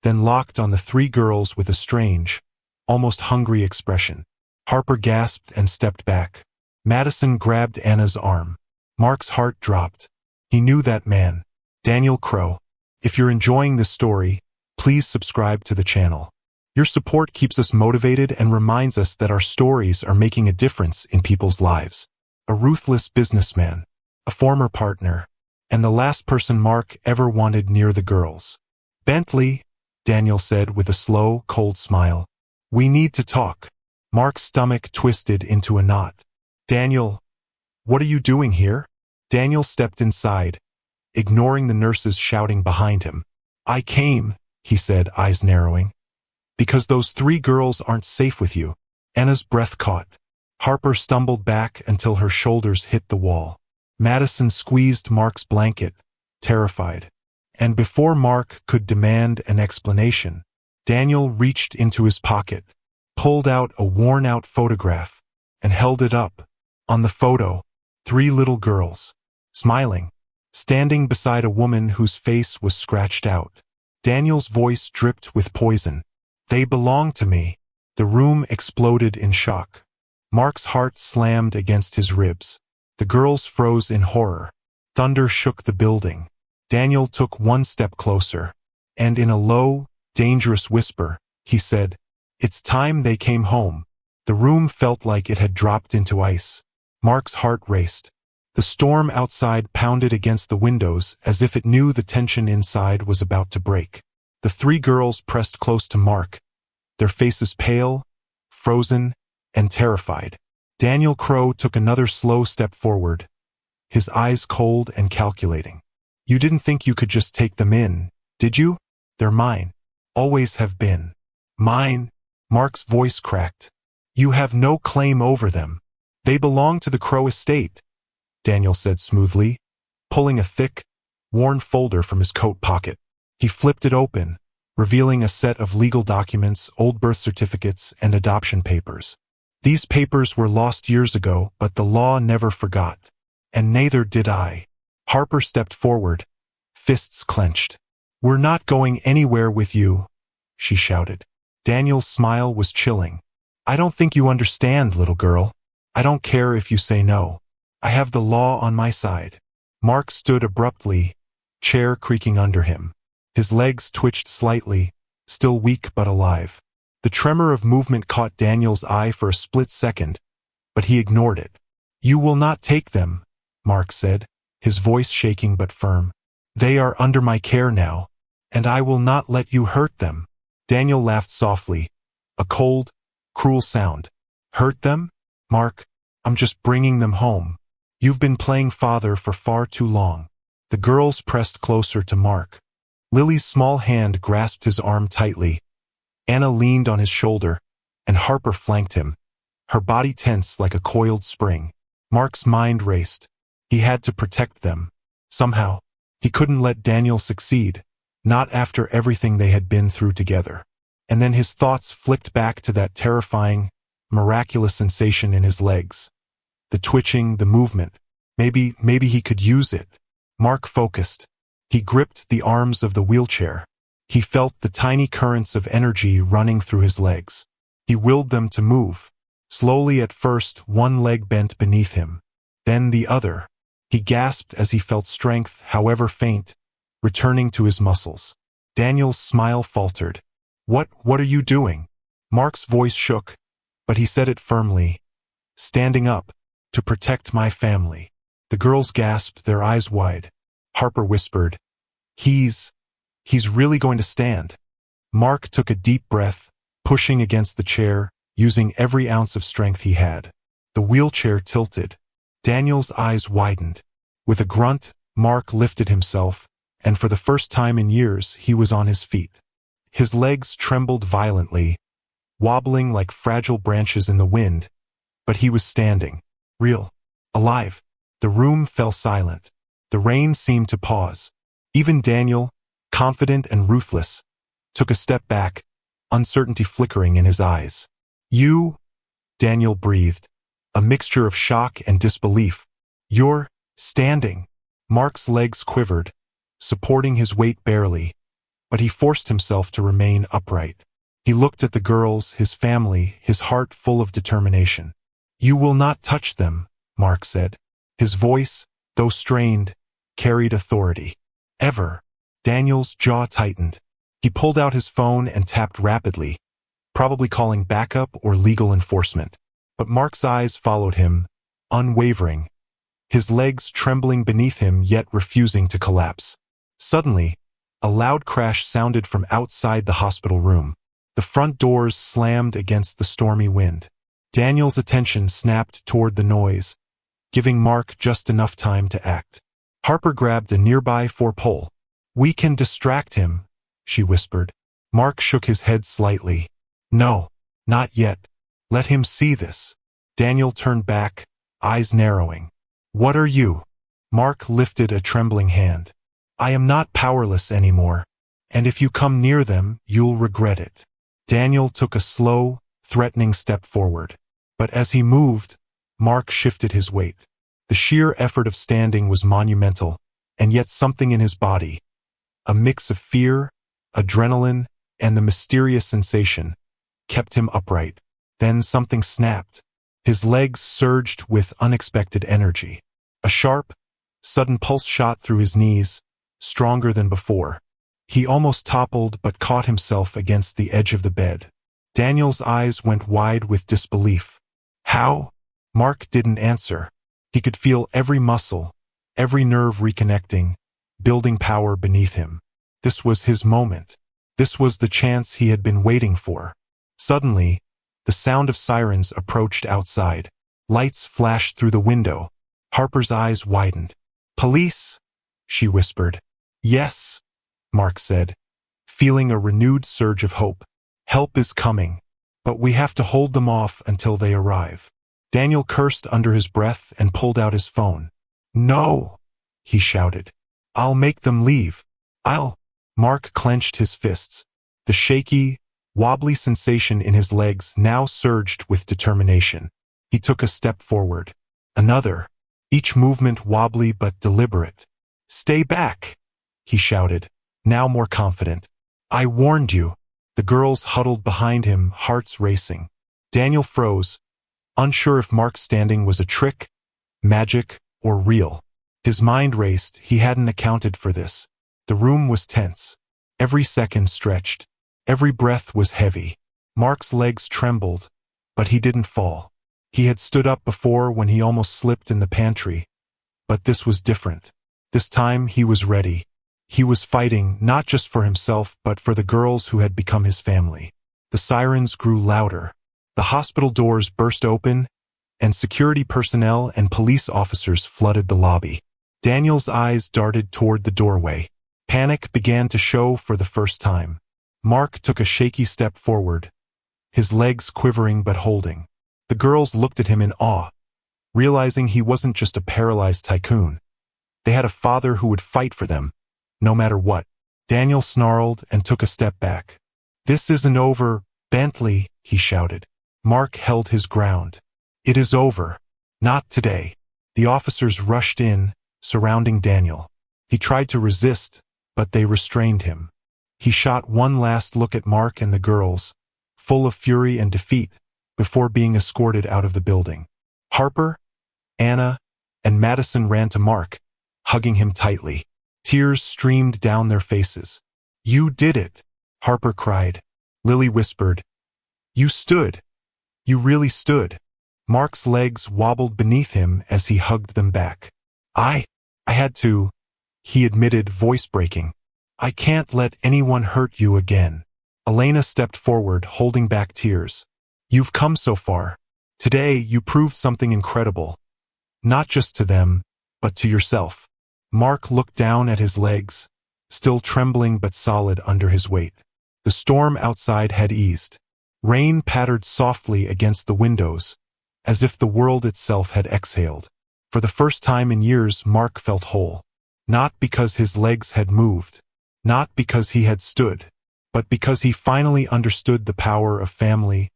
then locked on the three girls with a strange, almost hungry expression. Harper gasped and stepped back. Madison grabbed Anna's arm. Mark's heart dropped. He knew that man. Daniel Crow. If you're enjoying this story, please subscribe to the channel. Your support keeps us motivated and reminds us that our stories are making a difference in people's lives. A ruthless businessman, a former partner, and the last person Mark ever wanted near the girls. Bentley, Daniel said with a slow, cold smile. We need to talk. Mark's stomach twisted into a knot. Daniel, what are you doing here? Daniel stepped inside, ignoring the nurses shouting behind him. I came, he said, eyes narrowing, because those three girls aren't safe with you. Anna's breath caught. Harper stumbled back until her shoulders hit the wall. Madison squeezed Mark's blanket, terrified. And before Mark could demand an explanation, Daniel reached into his pocket, pulled out a worn-out photograph, and held it up. On the photo, three little girls, smiling, standing beside a woman whose face was scratched out. Daniel's voice dripped with poison. They belong to me. The room exploded in shock. Mark's heart slammed against his ribs. The girls froze in horror. Thunder shook the building. Daniel took one step closer, and in a low, dangerous whisper, he said, It's time they came home. The room felt like it had dropped into ice. Mark's heart raced. The storm outside pounded against the windows as if it knew the tension inside was about to break. The three girls pressed close to Mark, their faces pale, frozen, and terrified. Daniel Crow took another slow step forward, his eyes cold and calculating. You didn't think you could just take them in, did you? They're mine. Always have been. Mine. Mark's voice cracked. You have no claim over them. They belong to the Crow estate, Daniel said smoothly, pulling a thick, worn folder from his coat pocket. He flipped it open, revealing a set of legal documents, old birth certificates, and adoption papers. These papers were lost years ago, but the law never forgot. And neither did I. Harper stepped forward, fists clenched. We're not going anywhere with you, she shouted. Daniel's smile was chilling. I don't think you understand, little girl. I don't care if you say no. I have the law on my side. Mark stood abruptly, chair creaking under him. His legs twitched slightly, still weak but alive. The tremor of movement caught Daniel's eye for a split second, but he ignored it. You will not take them, Mark said, his voice shaking but firm. They are under my care now, and I will not let you hurt them. Daniel laughed softly, a cold, cruel sound. Hurt them? Mark, I'm just bringing them home. You've been playing father for far too long. The girls pressed closer to Mark. Lily's small hand grasped his arm tightly. Anna leaned on his shoulder, and Harper flanked him, her body tense like a coiled spring. Mark's mind raced. He had to protect them. Somehow, he couldn't let Daniel succeed, not after everything they had been through together. And then his thoughts flicked back to that terrifying, miraculous sensation in his legs. The twitching, the movement. Maybe he could use it. Mark focused. He gripped the arms of the wheelchair. He felt the tiny currents of energy running through his legs. He willed them to move. Slowly at first, one leg bent beneath him. Then the other. He gasped as he felt strength, however faint, returning to his muscles. Daniel's smile faltered. What are you doing? Mark's voice shook, but he said it firmly. Standing up, to protect my family. The girls gasped, their eyes wide. Harper whispered, He's really going to stand. Mark took a deep breath, pushing against the chair, using every ounce of strength he had. The wheelchair tilted. Daniel's eyes widened. With a grunt, Mark lifted himself, and for the first time in years he was on his feet. His legs trembled violently, wobbling like fragile branches in the wind, but he was standing. Real. Alive. The room fell silent. The rain seemed to pause. Even Daniel, confident and ruthless, took a step back, uncertainty flickering in his eyes. "You," Daniel breathed, a mixture of shock and disbelief. "You're standing." Mark's legs quivered, supporting his weight barely, but he forced himself to remain upright. He looked at the girls, his family, his heart full of determination. "You will not touch them," Mark said. His voice, though strained, carried authority. "Ever." Daniel's jaw tightened. He pulled out his phone and tapped rapidly, probably calling backup or legal enforcement. But Mark's eyes followed him, unwavering, his legs trembling beneath him yet refusing to collapse. Suddenly, a loud crash sounded from outside the hospital room. The front doors slammed against the stormy wind. Daniel's attention snapped toward the noise, giving Mark just enough time to act. Harper grabbed a nearby four-pole. "We can distract him," she whispered. Mark shook his head slightly. "No, not yet. Let him see this." Daniel turned back, eyes narrowing. "What are you?" Mark lifted a trembling hand. "I am not powerless anymore, and if you come near them, you'll regret it." Daniel took a slow, threatening step forward. But as he moved, Mark shifted his weight. The sheer effort of standing was monumental, and yet something in his body, a mix of fear, adrenaline, and the mysterious sensation, kept him upright. Then something snapped. His legs surged with unexpected energy. A sharp, sudden pulse shot through his knees, stronger than before. He almost toppled but caught himself against the edge of the bed. Daniel's eyes went wide with disbelief. "How?" Mark didn't answer. He could feel every muscle, every nerve reconnecting, building power beneath him. This was his moment. This was the chance he had been waiting for. Suddenly, the sound of sirens approached outside. Lights flashed through the window. Harper's eyes widened. "Police?" she whispered. "Yes," Mark said, feeling a renewed surge of hope. "Help is coming, but we have to hold them off until they arrive." Daniel cursed under his breath and pulled out his phone. "No," he shouted. "I'll make them leave. I'll—" Mark clenched his fists. The shaky, wobbly sensation in his legs now surged with determination. He took a step forward. Another, each movement wobbly but deliberate. "Stay back," he shouted, now more confident. "I warned you." The girls huddled behind him, hearts racing. Daniel froze, unsure if Mark's standing was a trick, magic, or real. His mind raced. He hadn't accounted for this. The room was tense. Every second stretched. Every breath was heavy. Mark's legs trembled, but he didn't fall. He had stood up before when he almost slipped in the pantry. But this was different. This time he was ready. He was fighting not just for himself but for the girls who had become his family. The sirens grew louder. The hospital doors burst open, and security personnel and police officers flooded the lobby. Daniel's eyes darted toward the doorway. Panic began to show for the first time. Mark took a shaky step forward, his legs quivering but holding. The girls looked at him in awe, realizing he wasn't just a paralyzed tycoon. They had a father who would fight for them, no matter what. Daniel snarled and took a step back. "This isn't over, Bentley," he shouted. Mark held his ground. "It is over. Not today." The officers rushed in, surrounding Daniel. He tried to resist, but they restrained him. He shot one last look at Mark and the girls, full of fury and defeat, before being escorted out of the building. Harper, Anna, and Madison ran to Mark, hugging him tightly. Tears streamed down their faces. "You did it," Harper cried. Lily whispered, "You stood. You really stood." Mark's legs wobbled beneath him as he hugged them back. I had to," he admitted, voice breaking. "I can't let anyone hurt you again." Elena stepped forward, holding back tears. "You've come so far. Today you proved something incredible. Not just to them, but to yourself." Mark looked down at his legs, still trembling but solid under his weight. The storm outside had eased. Rain pattered softly against the windows, as if the world itself had exhaled. For the first time in years, Mark felt whole. Not because his legs had moved, not because he had stood, but because he finally understood the power of family,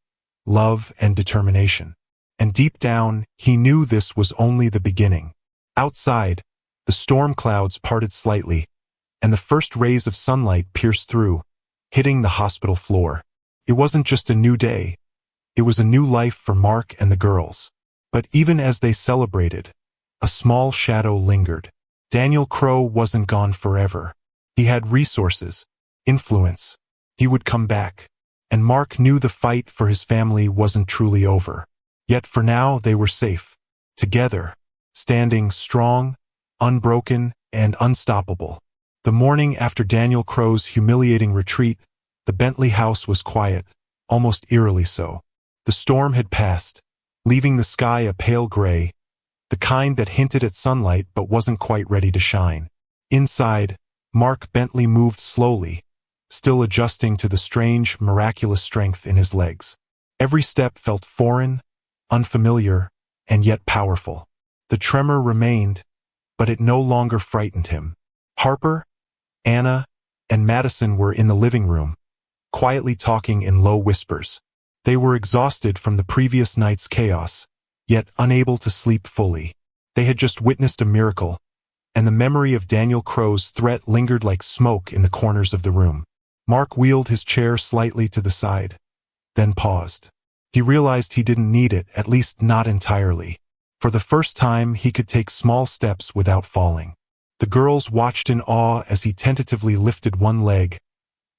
love, and determination. And deep down, he knew this was only the beginning. Outside, the storm clouds parted slightly, and the first rays of sunlight pierced through, hitting the hospital floor. It wasn't just a new day. It was a new life for Mark and the girls. But even as they celebrated, a small shadow lingered. Daniel Crow wasn't gone forever. He had resources, influence. He would come back. And Mark knew the fight for his family wasn't truly over. Yet for now they were safe. Together, standing strong, unbroken, and unstoppable. The morning after Daniel Crow's humiliating retreat, the Bentley house was quiet, almost eerily so. The storm had passed, leaving the sky a pale gray, the kind that hinted at sunlight but wasn't quite ready to shine. Inside, Mark Bentley moved slowly, still adjusting to the strange, miraculous strength in his legs. Every step felt foreign, unfamiliar, and yet powerful. The tremor remained, but it no longer frightened him. Harper, Anna, and Madison were in the living room, quietly talking in low whispers. They were exhausted from the previous night's chaos, yet unable to sleep fully. They had just witnessed a miracle, and the memory of Daniel Crow's threat lingered like smoke in the corners of the room. Mark wheeled his chair slightly to the side, then paused. He realized he didn't need it, at least not entirely. For the first time, he could take small steps without falling. The girls watched in awe as he tentatively lifted one leg,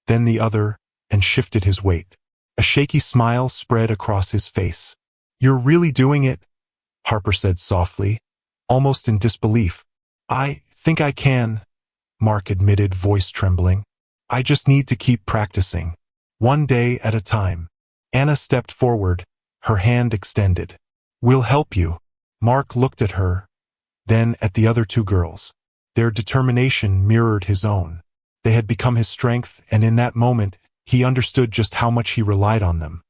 then the other, and shifted his weight. A shaky smile spread across his face. "You're really doing it?" Harper said softly, almost in disbelief. "I think I can," Mark admitted, voice trembling. "I just need to keep practicing. One day at a time." Anna stepped forward, her hand extended. "We'll help you." Mark looked at her, then at the other two girls. Their determination mirrored his own. They had become his strength, and in that moment, he understood just how much he relied on them.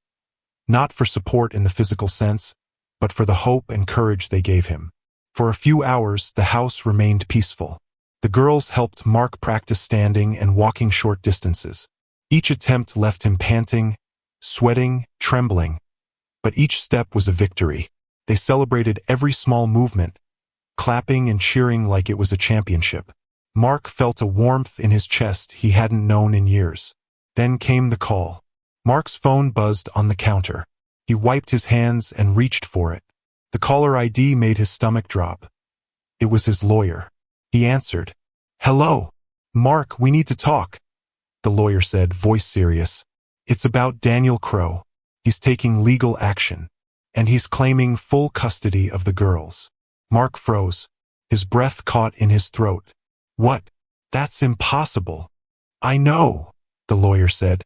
Not for support in the physical sense, but for the hope and courage they gave him. For a few hours, the house remained peaceful. The girls helped Mark practice standing and walking short distances. Each attempt left him panting, sweating, trembling. But each step was a victory. They celebrated every small movement, clapping and cheering like it was a championship. Mark felt a warmth in his chest he hadn't known in years. Then came the call. Mark's phone buzzed on the counter. He wiped his hands and reached for it. The caller ID made his stomach drop. It was his lawyer. He answered. "Hello. Mark, we need to talk," the lawyer said, voice serious. "It's about Daniel Crow. He's taking legal action, and he's claiming full custody of the girls." Mark froze. His breath caught in his throat. "What? That's impossible." "I know," the lawyer said,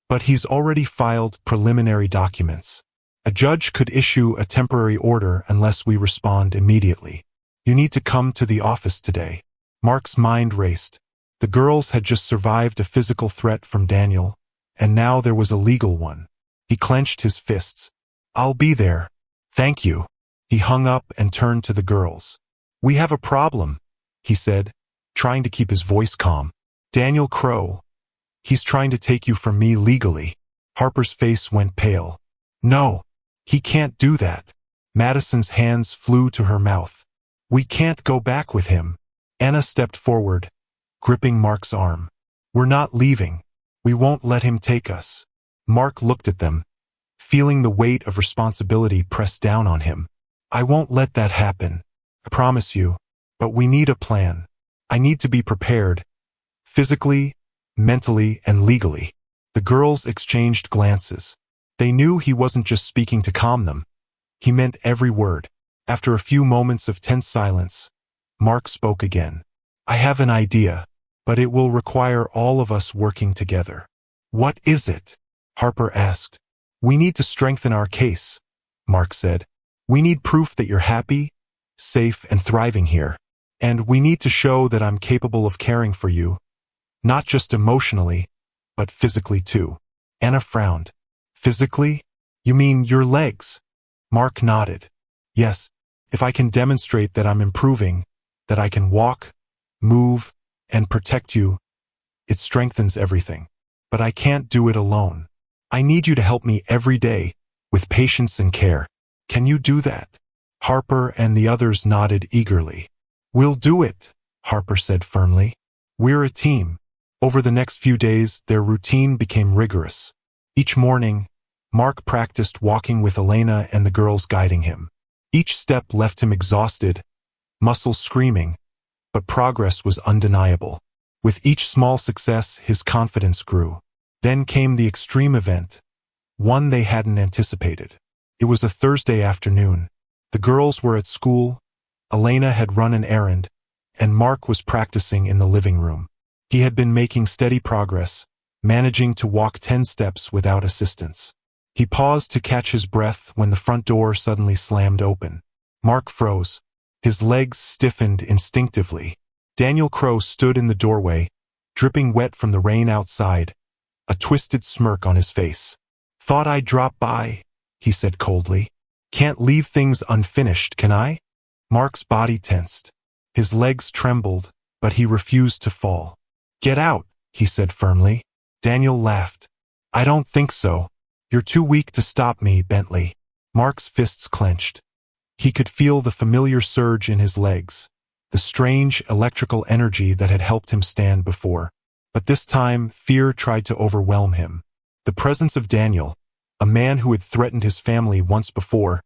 "but he's already filed preliminary documents. A judge could issue a temporary order unless we respond immediately. You need to come to the office today." Mark's mind raced. The girls had just survived a physical threat from Daniel, and now there was a legal one. He clenched his fists. "I'll be there. Thank you." He hung up and turned to the girls. "We have a problem," he said, trying to keep his voice calm. "Daniel Crow. He's trying to take you from me legally." Harper's face went pale. "No, he can't do that." Madison's hands flew to her mouth. "We can't go back with him." Anna stepped forward, gripping Mark's arm. "We're not leaving. We won't let him take us." Mark looked at them, feeling the weight of responsibility press down on him. "I won't let that happen. I promise you. But we need a plan. I need to be prepared. Physically, mentally, and legally." The girls exchanged glances. They knew he wasn't just speaking to calm them. He meant every word. After a few moments of tense silence, Mark spoke again. "I have an idea, but it will require all of us working together." "What is it?" Harper asked. "We need to strengthen our case," Mark said. "We need proof that you're happy, safe, and thriving here. And we need to show that I'm capable of caring for you, not just emotionally, but physically too." Anna frowned. "Physically? You mean your legs?" Mark nodded. "Yes, if I can demonstrate that I'm improving, that I can walk, move, and protect you. It strengthens everything. But I can't do it alone. I need you to help me every day, with patience and care. Can you do that? Harper and the others nodded eagerly. We'll do it, Harper said firmly. We're a team. Over the next few days, their routine became rigorous. Each morning, Mark practiced walking with Elena and the girls guiding him. Each step left him exhausted, muscles screaming, but progress was undeniable. With each small success, his confidence grew. Then came the extreme event, one they hadn't anticipated. It was a Thursday afternoon. The girls were at school, Elena had run an errand, and Mark was practicing in the living room. He had been making steady progress, managing to walk 10 steps without assistance. He paused to catch his breath when the front door suddenly slammed open. Mark froze. His legs stiffened instinctively. Daniel Crow stood in the doorway, dripping wet from the rain outside, a twisted smirk on his face. Thought I'd drop by, he said coldly. Can't leave things unfinished, can I? Mark's body tensed. His legs trembled, but he refused to fall. Get out, he said firmly. Daniel laughed. I don't think so. You're too weak to stop me, Bentley. Mark's fists clenched. He could feel the familiar surge in his legs, the strange electrical energy that had helped him stand before. But this time, fear tried to overwhelm him. The presence of Daniel, a man who had threatened his family once before,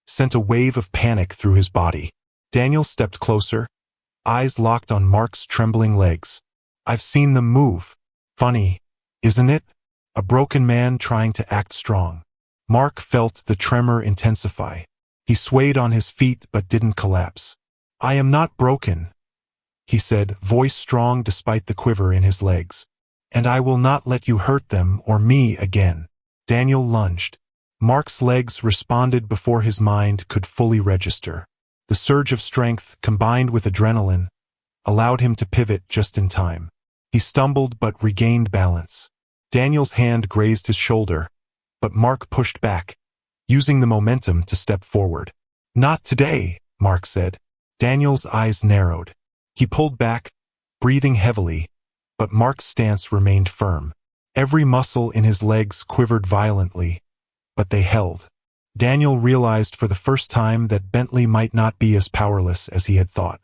sent a wave of panic through his body. Daniel stepped closer, eyes locked on Mark's trembling legs. I've seen them move. Funny, isn't it? A broken man trying to act strong. Mark felt the tremor intensify. He swayed on his feet but didn't collapse. I am not broken, he said, voice strong despite the quiver in his legs. And I will not let you hurt them or me again. Daniel lunged. Mark's legs responded before his mind could fully register. The surge of strength, combined with adrenaline, allowed him to pivot just in time. He stumbled but regained balance. Daniel's hand grazed his shoulder, but Mark pushed back, using the momentum to step forward. Not today, Mark said. Daniel's eyes narrowed. He pulled back, breathing heavily, but Mark's stance remained firm. Every muscle in his legs quivered violently, but they held. Daniel realized for the first time that Bentley might not be as powerless as he had thought.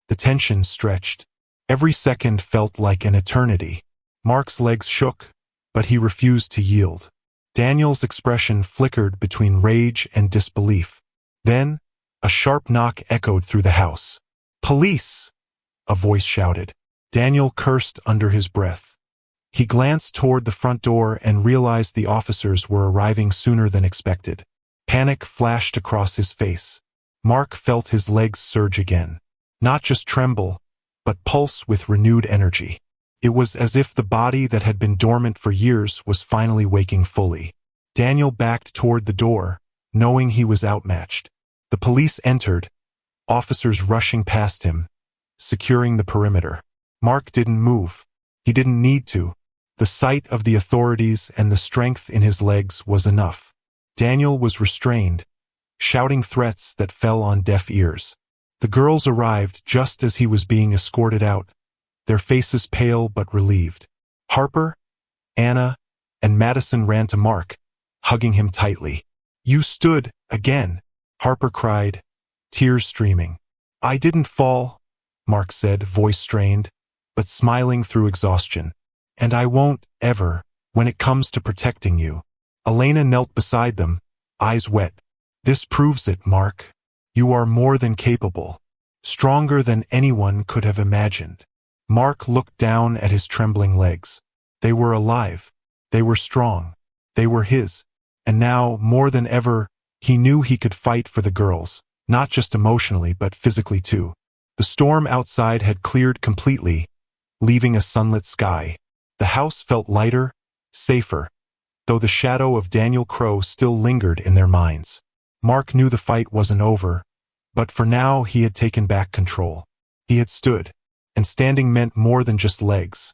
The tension stretched. Every second felt like an eternity. Mark's legs shook, but he refused to yield. Daniel's expression flickered between rage and disbelief. Then, a sharp knock echoed through the house. Police! A voice shouted. Daniel cursed under his breath. He glanced toward the front door and realized the officers were arriving sooner than expected. Panic flashed across his face. Mark felt his legs surge again. Not just tremble, but pulse with renewed energy. It was as if the body that had been dormant for years was finally waking fully. Daniel backed toward the door, knowing he was outmatched. The police entered, officers rushing past him, securing the perimeter. Mark didn't move. He didn't need to. The sight of the authorities and the strength in his legs was enough. Daniel was restrained, shouting threats that fell on deaf ears. The girls arrived just as he was being escorted out, their faces pale but relieved. Harper, Anna, and Madison ran to Mark, hugging him tightly. You stood, again, Harper cried, tears streaming. I didn't fall, Mark said, voice strained, but smiling through exhaustion. And I won't, ever, when it comes to protecting you. Elena knelt beside them, eyes wet. This proves it, Mark. You are more than capable, stronger than anyone could have imagined. Mark looked down at his trembling legs. They were alive. They were strong. They were his. And now, more than ever, he knew he could fight for the girls, not just emotionally but physically too. The storm outside had cleared completely, leaving a sunlit sky. The house felt lighter, safer, though the shadow of Daniel Crow still lingered in their minds. Mark knew the fight wasn't over, but for now he had taken back control. He had stood, and standing meant more than just legs.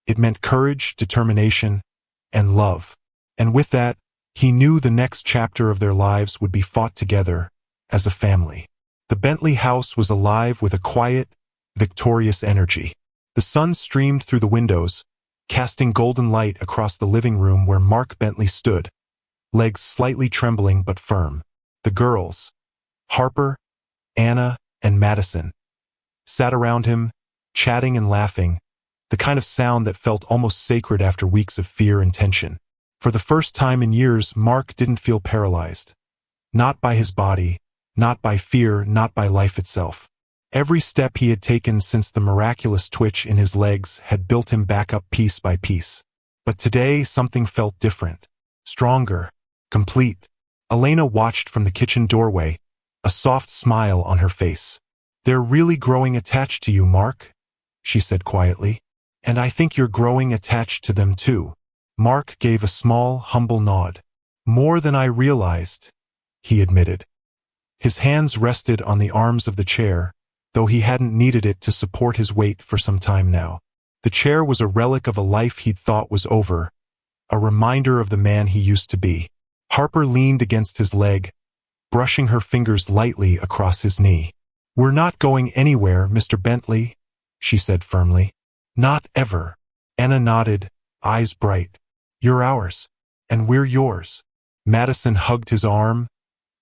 It meant courage, determination, and love. And with that, he knew the next chapter of their lives would be fought together, as a family. The Bentley house was alive with a quiet, victorious energy. The sun streamed through the windows, casting golden light across the living room where Mark Bentley stood, legs slightly trembling but firm. The girls, Harper, Anna, and Madison, sat around him, chatting and laughing, the kind of sound that felt almost sacred after weeks of fear and tension. For the first time in years, Mark didn't feel paralyzed. Not by his body, not by fear, not by life itself. Every step he had taken since the miraculous twitch in his legs had built him back up piece by piece. But today, something felt different. Stronger. Complete. Elena watched from the kitchen doorway, a soft smile on her face. "They're really growing attached to you, Mark," she said quietly. "And I think you're growing attached to them too." Mark gave a small, humble nod. "More than I realized," he admitted. His hands rested on the arms of the chair, though he hadn't needed it to support his weight for some time now. The chair was a relic of a life he'd thought was over, a reminder of the man he used to be. Harper leaned against his leg, brushing her fingers lightly across his knee. "We're not going anywhere, Mr. Bentley," she said firmly. "Not ever." Anna nodded, eyes bright. "You're ours, and we're yours." Madison hugged his arm,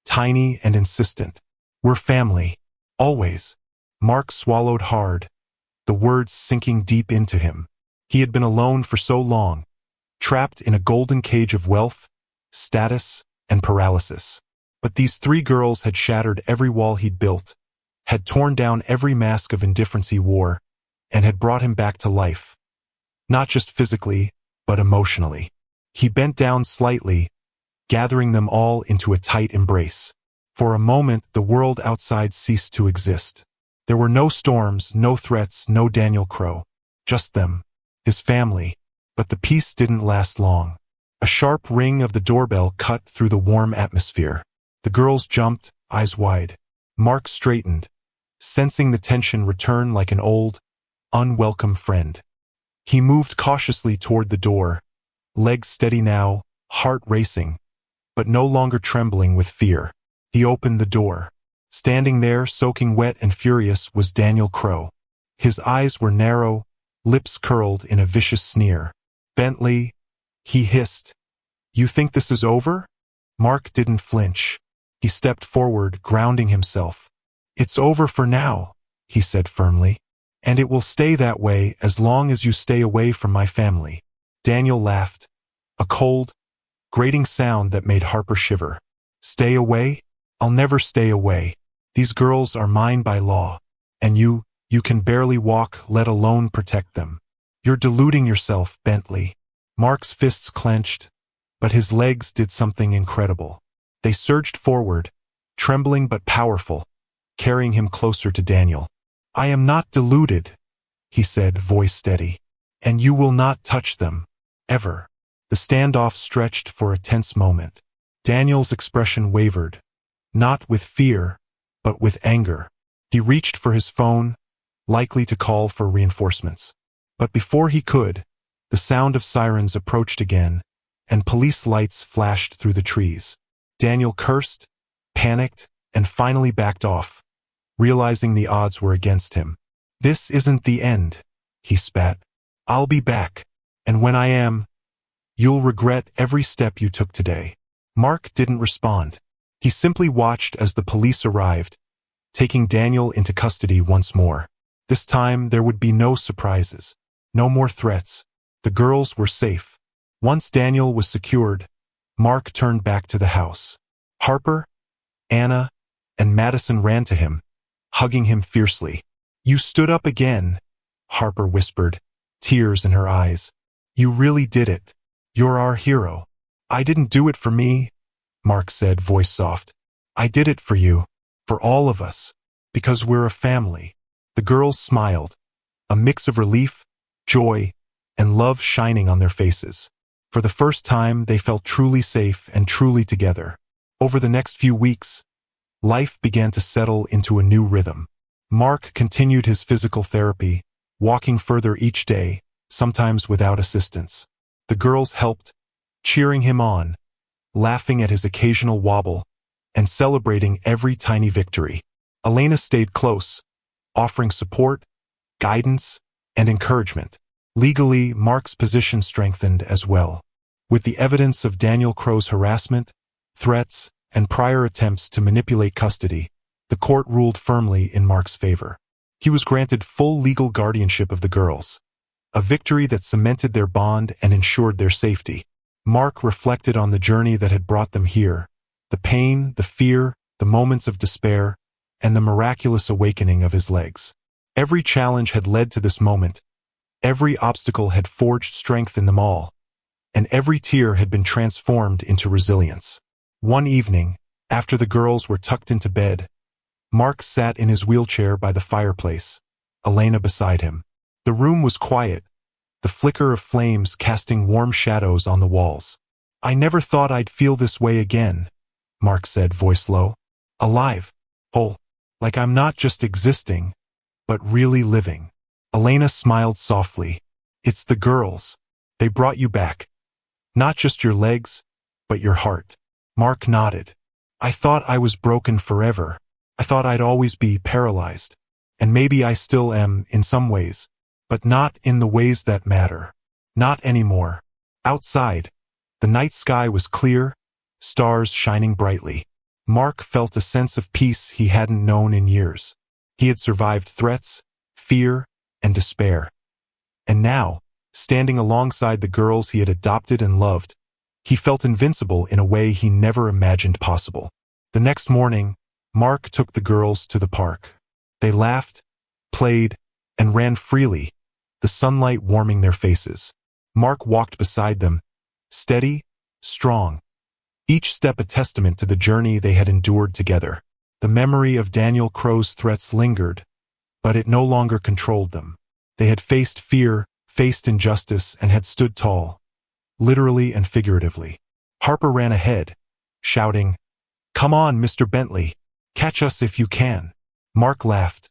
tiny and insistent. "We're family. Always." Mark swallowed hard, the words sinking deep into him. He had been alone for so long, trapped in a golden cage of wealth, status, and paralysis. But these three girls had shattered every wall he'd built, had torn down every mask of indifference he wore, and had brought him back to life. Not just physically, but emotionally. He bent down slightly, gathering them all into a tight embrace. For a moment, the world outside ceased to exist. There were no storms, no threats, no Daniel Crow. Just them, his family. But the peace didn't last long. A sharp ring of the doorbell cut through the warm atmosphere. The girls jumped, eyes wide. Mark straightened, sensing the tension return like an old, unwelcome friend. He moved cautiously toward the door, legs steady now, heart racing, but no longer trembling with fear. He opened the door. Standing there, soaking wet and furious, was Daniel Crow. His eyes were narrow, lips curled in a vicious sneer. "Bentley," he hissed, "you think this is over?" Mark didn't flinch. He stepped forward, grounding himself. "It's over for now," he said firmly. "And it will stay that way as long as you stay away from my family." Daniel laughed, a cold, grating sound that made Harper shiver. "Stay away? I'll never stay away. These girls are mine by law. And you can barely walk, let alone protect them. You're deluding yourself, Bentley." Mark's fists clenched, but his legs did something incredible. They surged forward, trembling but powerful, carrying him closer to Daniel. "I am not deluded," he said, voice steady. "And you will not touch them. Ever." The standoff stretched for a tense moment. Daniel's expression wavered, not with fear, but with anger. He reached for his phone, likely to call for reinforcements. But before he could, the sound of sirens approached again, and police lights flashed through the trees. Daniel cursed, panicked, and finally backed off, realizing the odds were against him. "This isn't the end," he spat. "I'll be back, and when I am, you'll regret every step you took today." Mark didn't respond. He simply watched as the police arrived, taking Daniel into custody once more. This time, there would be no surprises, no more threats. The girls were safe. Once Daniel was secured, Mark turned back to the house. Harper, Anna, and Madison ran to him, hugging him fiercely. "You stood up again," Harper whispered, tears in her eyes. "You really did it. You're our hero." "I didn't do it for me," Mark said, voice soft. "I did it for you, for all of us, because we're a family." The girls smiled, a mix of relief, joy, and love shining on their faces. For the first time, they felt truly safe and truly together. Over the next few weeks, life began to settle into a new rhythm. Mark continued his physical therapy, walking further each day, sometimes without assistance. The girls helped, cheering him on, laughing at his occasional wobble, and celebrating every tiny victory. Elena stayed close, offering support, guidance, and encouragement. Legally, Mark's position strengthened as well. With the evidence of Daniel Crow's harassment, threats, and prior attempts to manipulate custody, the court ruled firmly in Mark's favor. He was granted full legal guardianship of the girls, a victory that cemented their bond and ensured their safety. Mark reflected on the journey that had brought them here, the pain, the fear, the moments of despair, and the miraculous awakening of his legs. Every challenge had led to this moment. Every obstacle had forged strength in them all, and every tear had been transformed into resilience. One evening, after the girls were tucked into bed, Mark sat in his wheelchair by the fireplace, Elena beside him. The room was quiet, the flicker of flames casting warm shadows on the walls. "I never thought I'd feel this way again," Mark said, voice low. "Alive, whole, like I'm not just existing, but really living." Elena smiled softly. "It's the girls. They brought you back. Not just your legs, but your heart." Mark nodded. "I thought I was broken forever. I thought I'd always be paralyzed. And maybe I still am in some ways, but not in the ways that matter. Not anymore." Outside, the night sky was clear, stars shining brightly. Mark felt a sense of peace he hadn't known in years. He had survived threats, fear, and despair. And now, standing alongside the girls he had adopted and loved, he felt invincible in a way he never imagined possible. The next morning, Mark took the girls to the park. They laughed, played, and ran freely, the sunlight warming their faces. Mark walked beside them, steady, strong, each step a testament to the journey they had endured together. The memory of Daniel Crow's threats lingered, but it no longer controlled them. They had faced fear, faced injustice, and had stood tall, literally and figuratively. Harper ran ahead, shouting, "Come on, Mr. Bentley, catch us if you can." Mark laughed,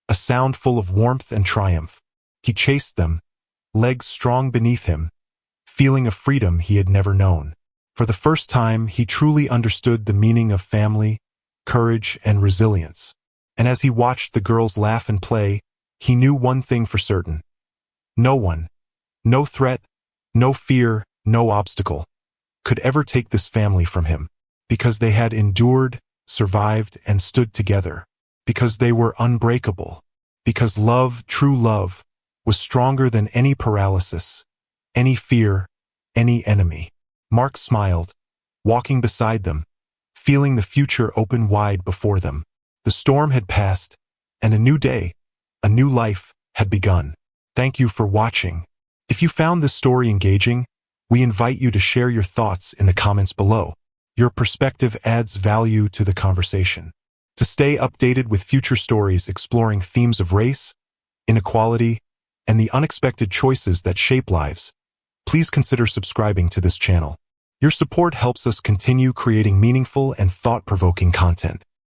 a sound full of warmth and triumph. He chased them, legs strong beneath him, feeling a freedom he had never known. For the first time, he truly understood the meaning of family, courage, and resilience. And as he watched the girls laugh and play, he knew one thing for certain. No one, no threat, no fear, no obstacle, could ever take this family from him, because they had endured, survived, and stood together, because they were unbreakable, because love, true love, was stronger than any paralysis, any fear, any enemy. Mark smiled, walking beside them, feeling the future open wide before them. The storm had passed, and a new day, a new life, had begun. Thank you for watching. If you found this story engaging, we invite you to share your thoughts in the comments below. Your perspective adds value to the conversation. To stay updated with future stories exploring themes of race, inequality, and the unexpected choices that shape lives, please consider subscribing to this channel. Your support helps us continue creating meaningful and thought-provoking content.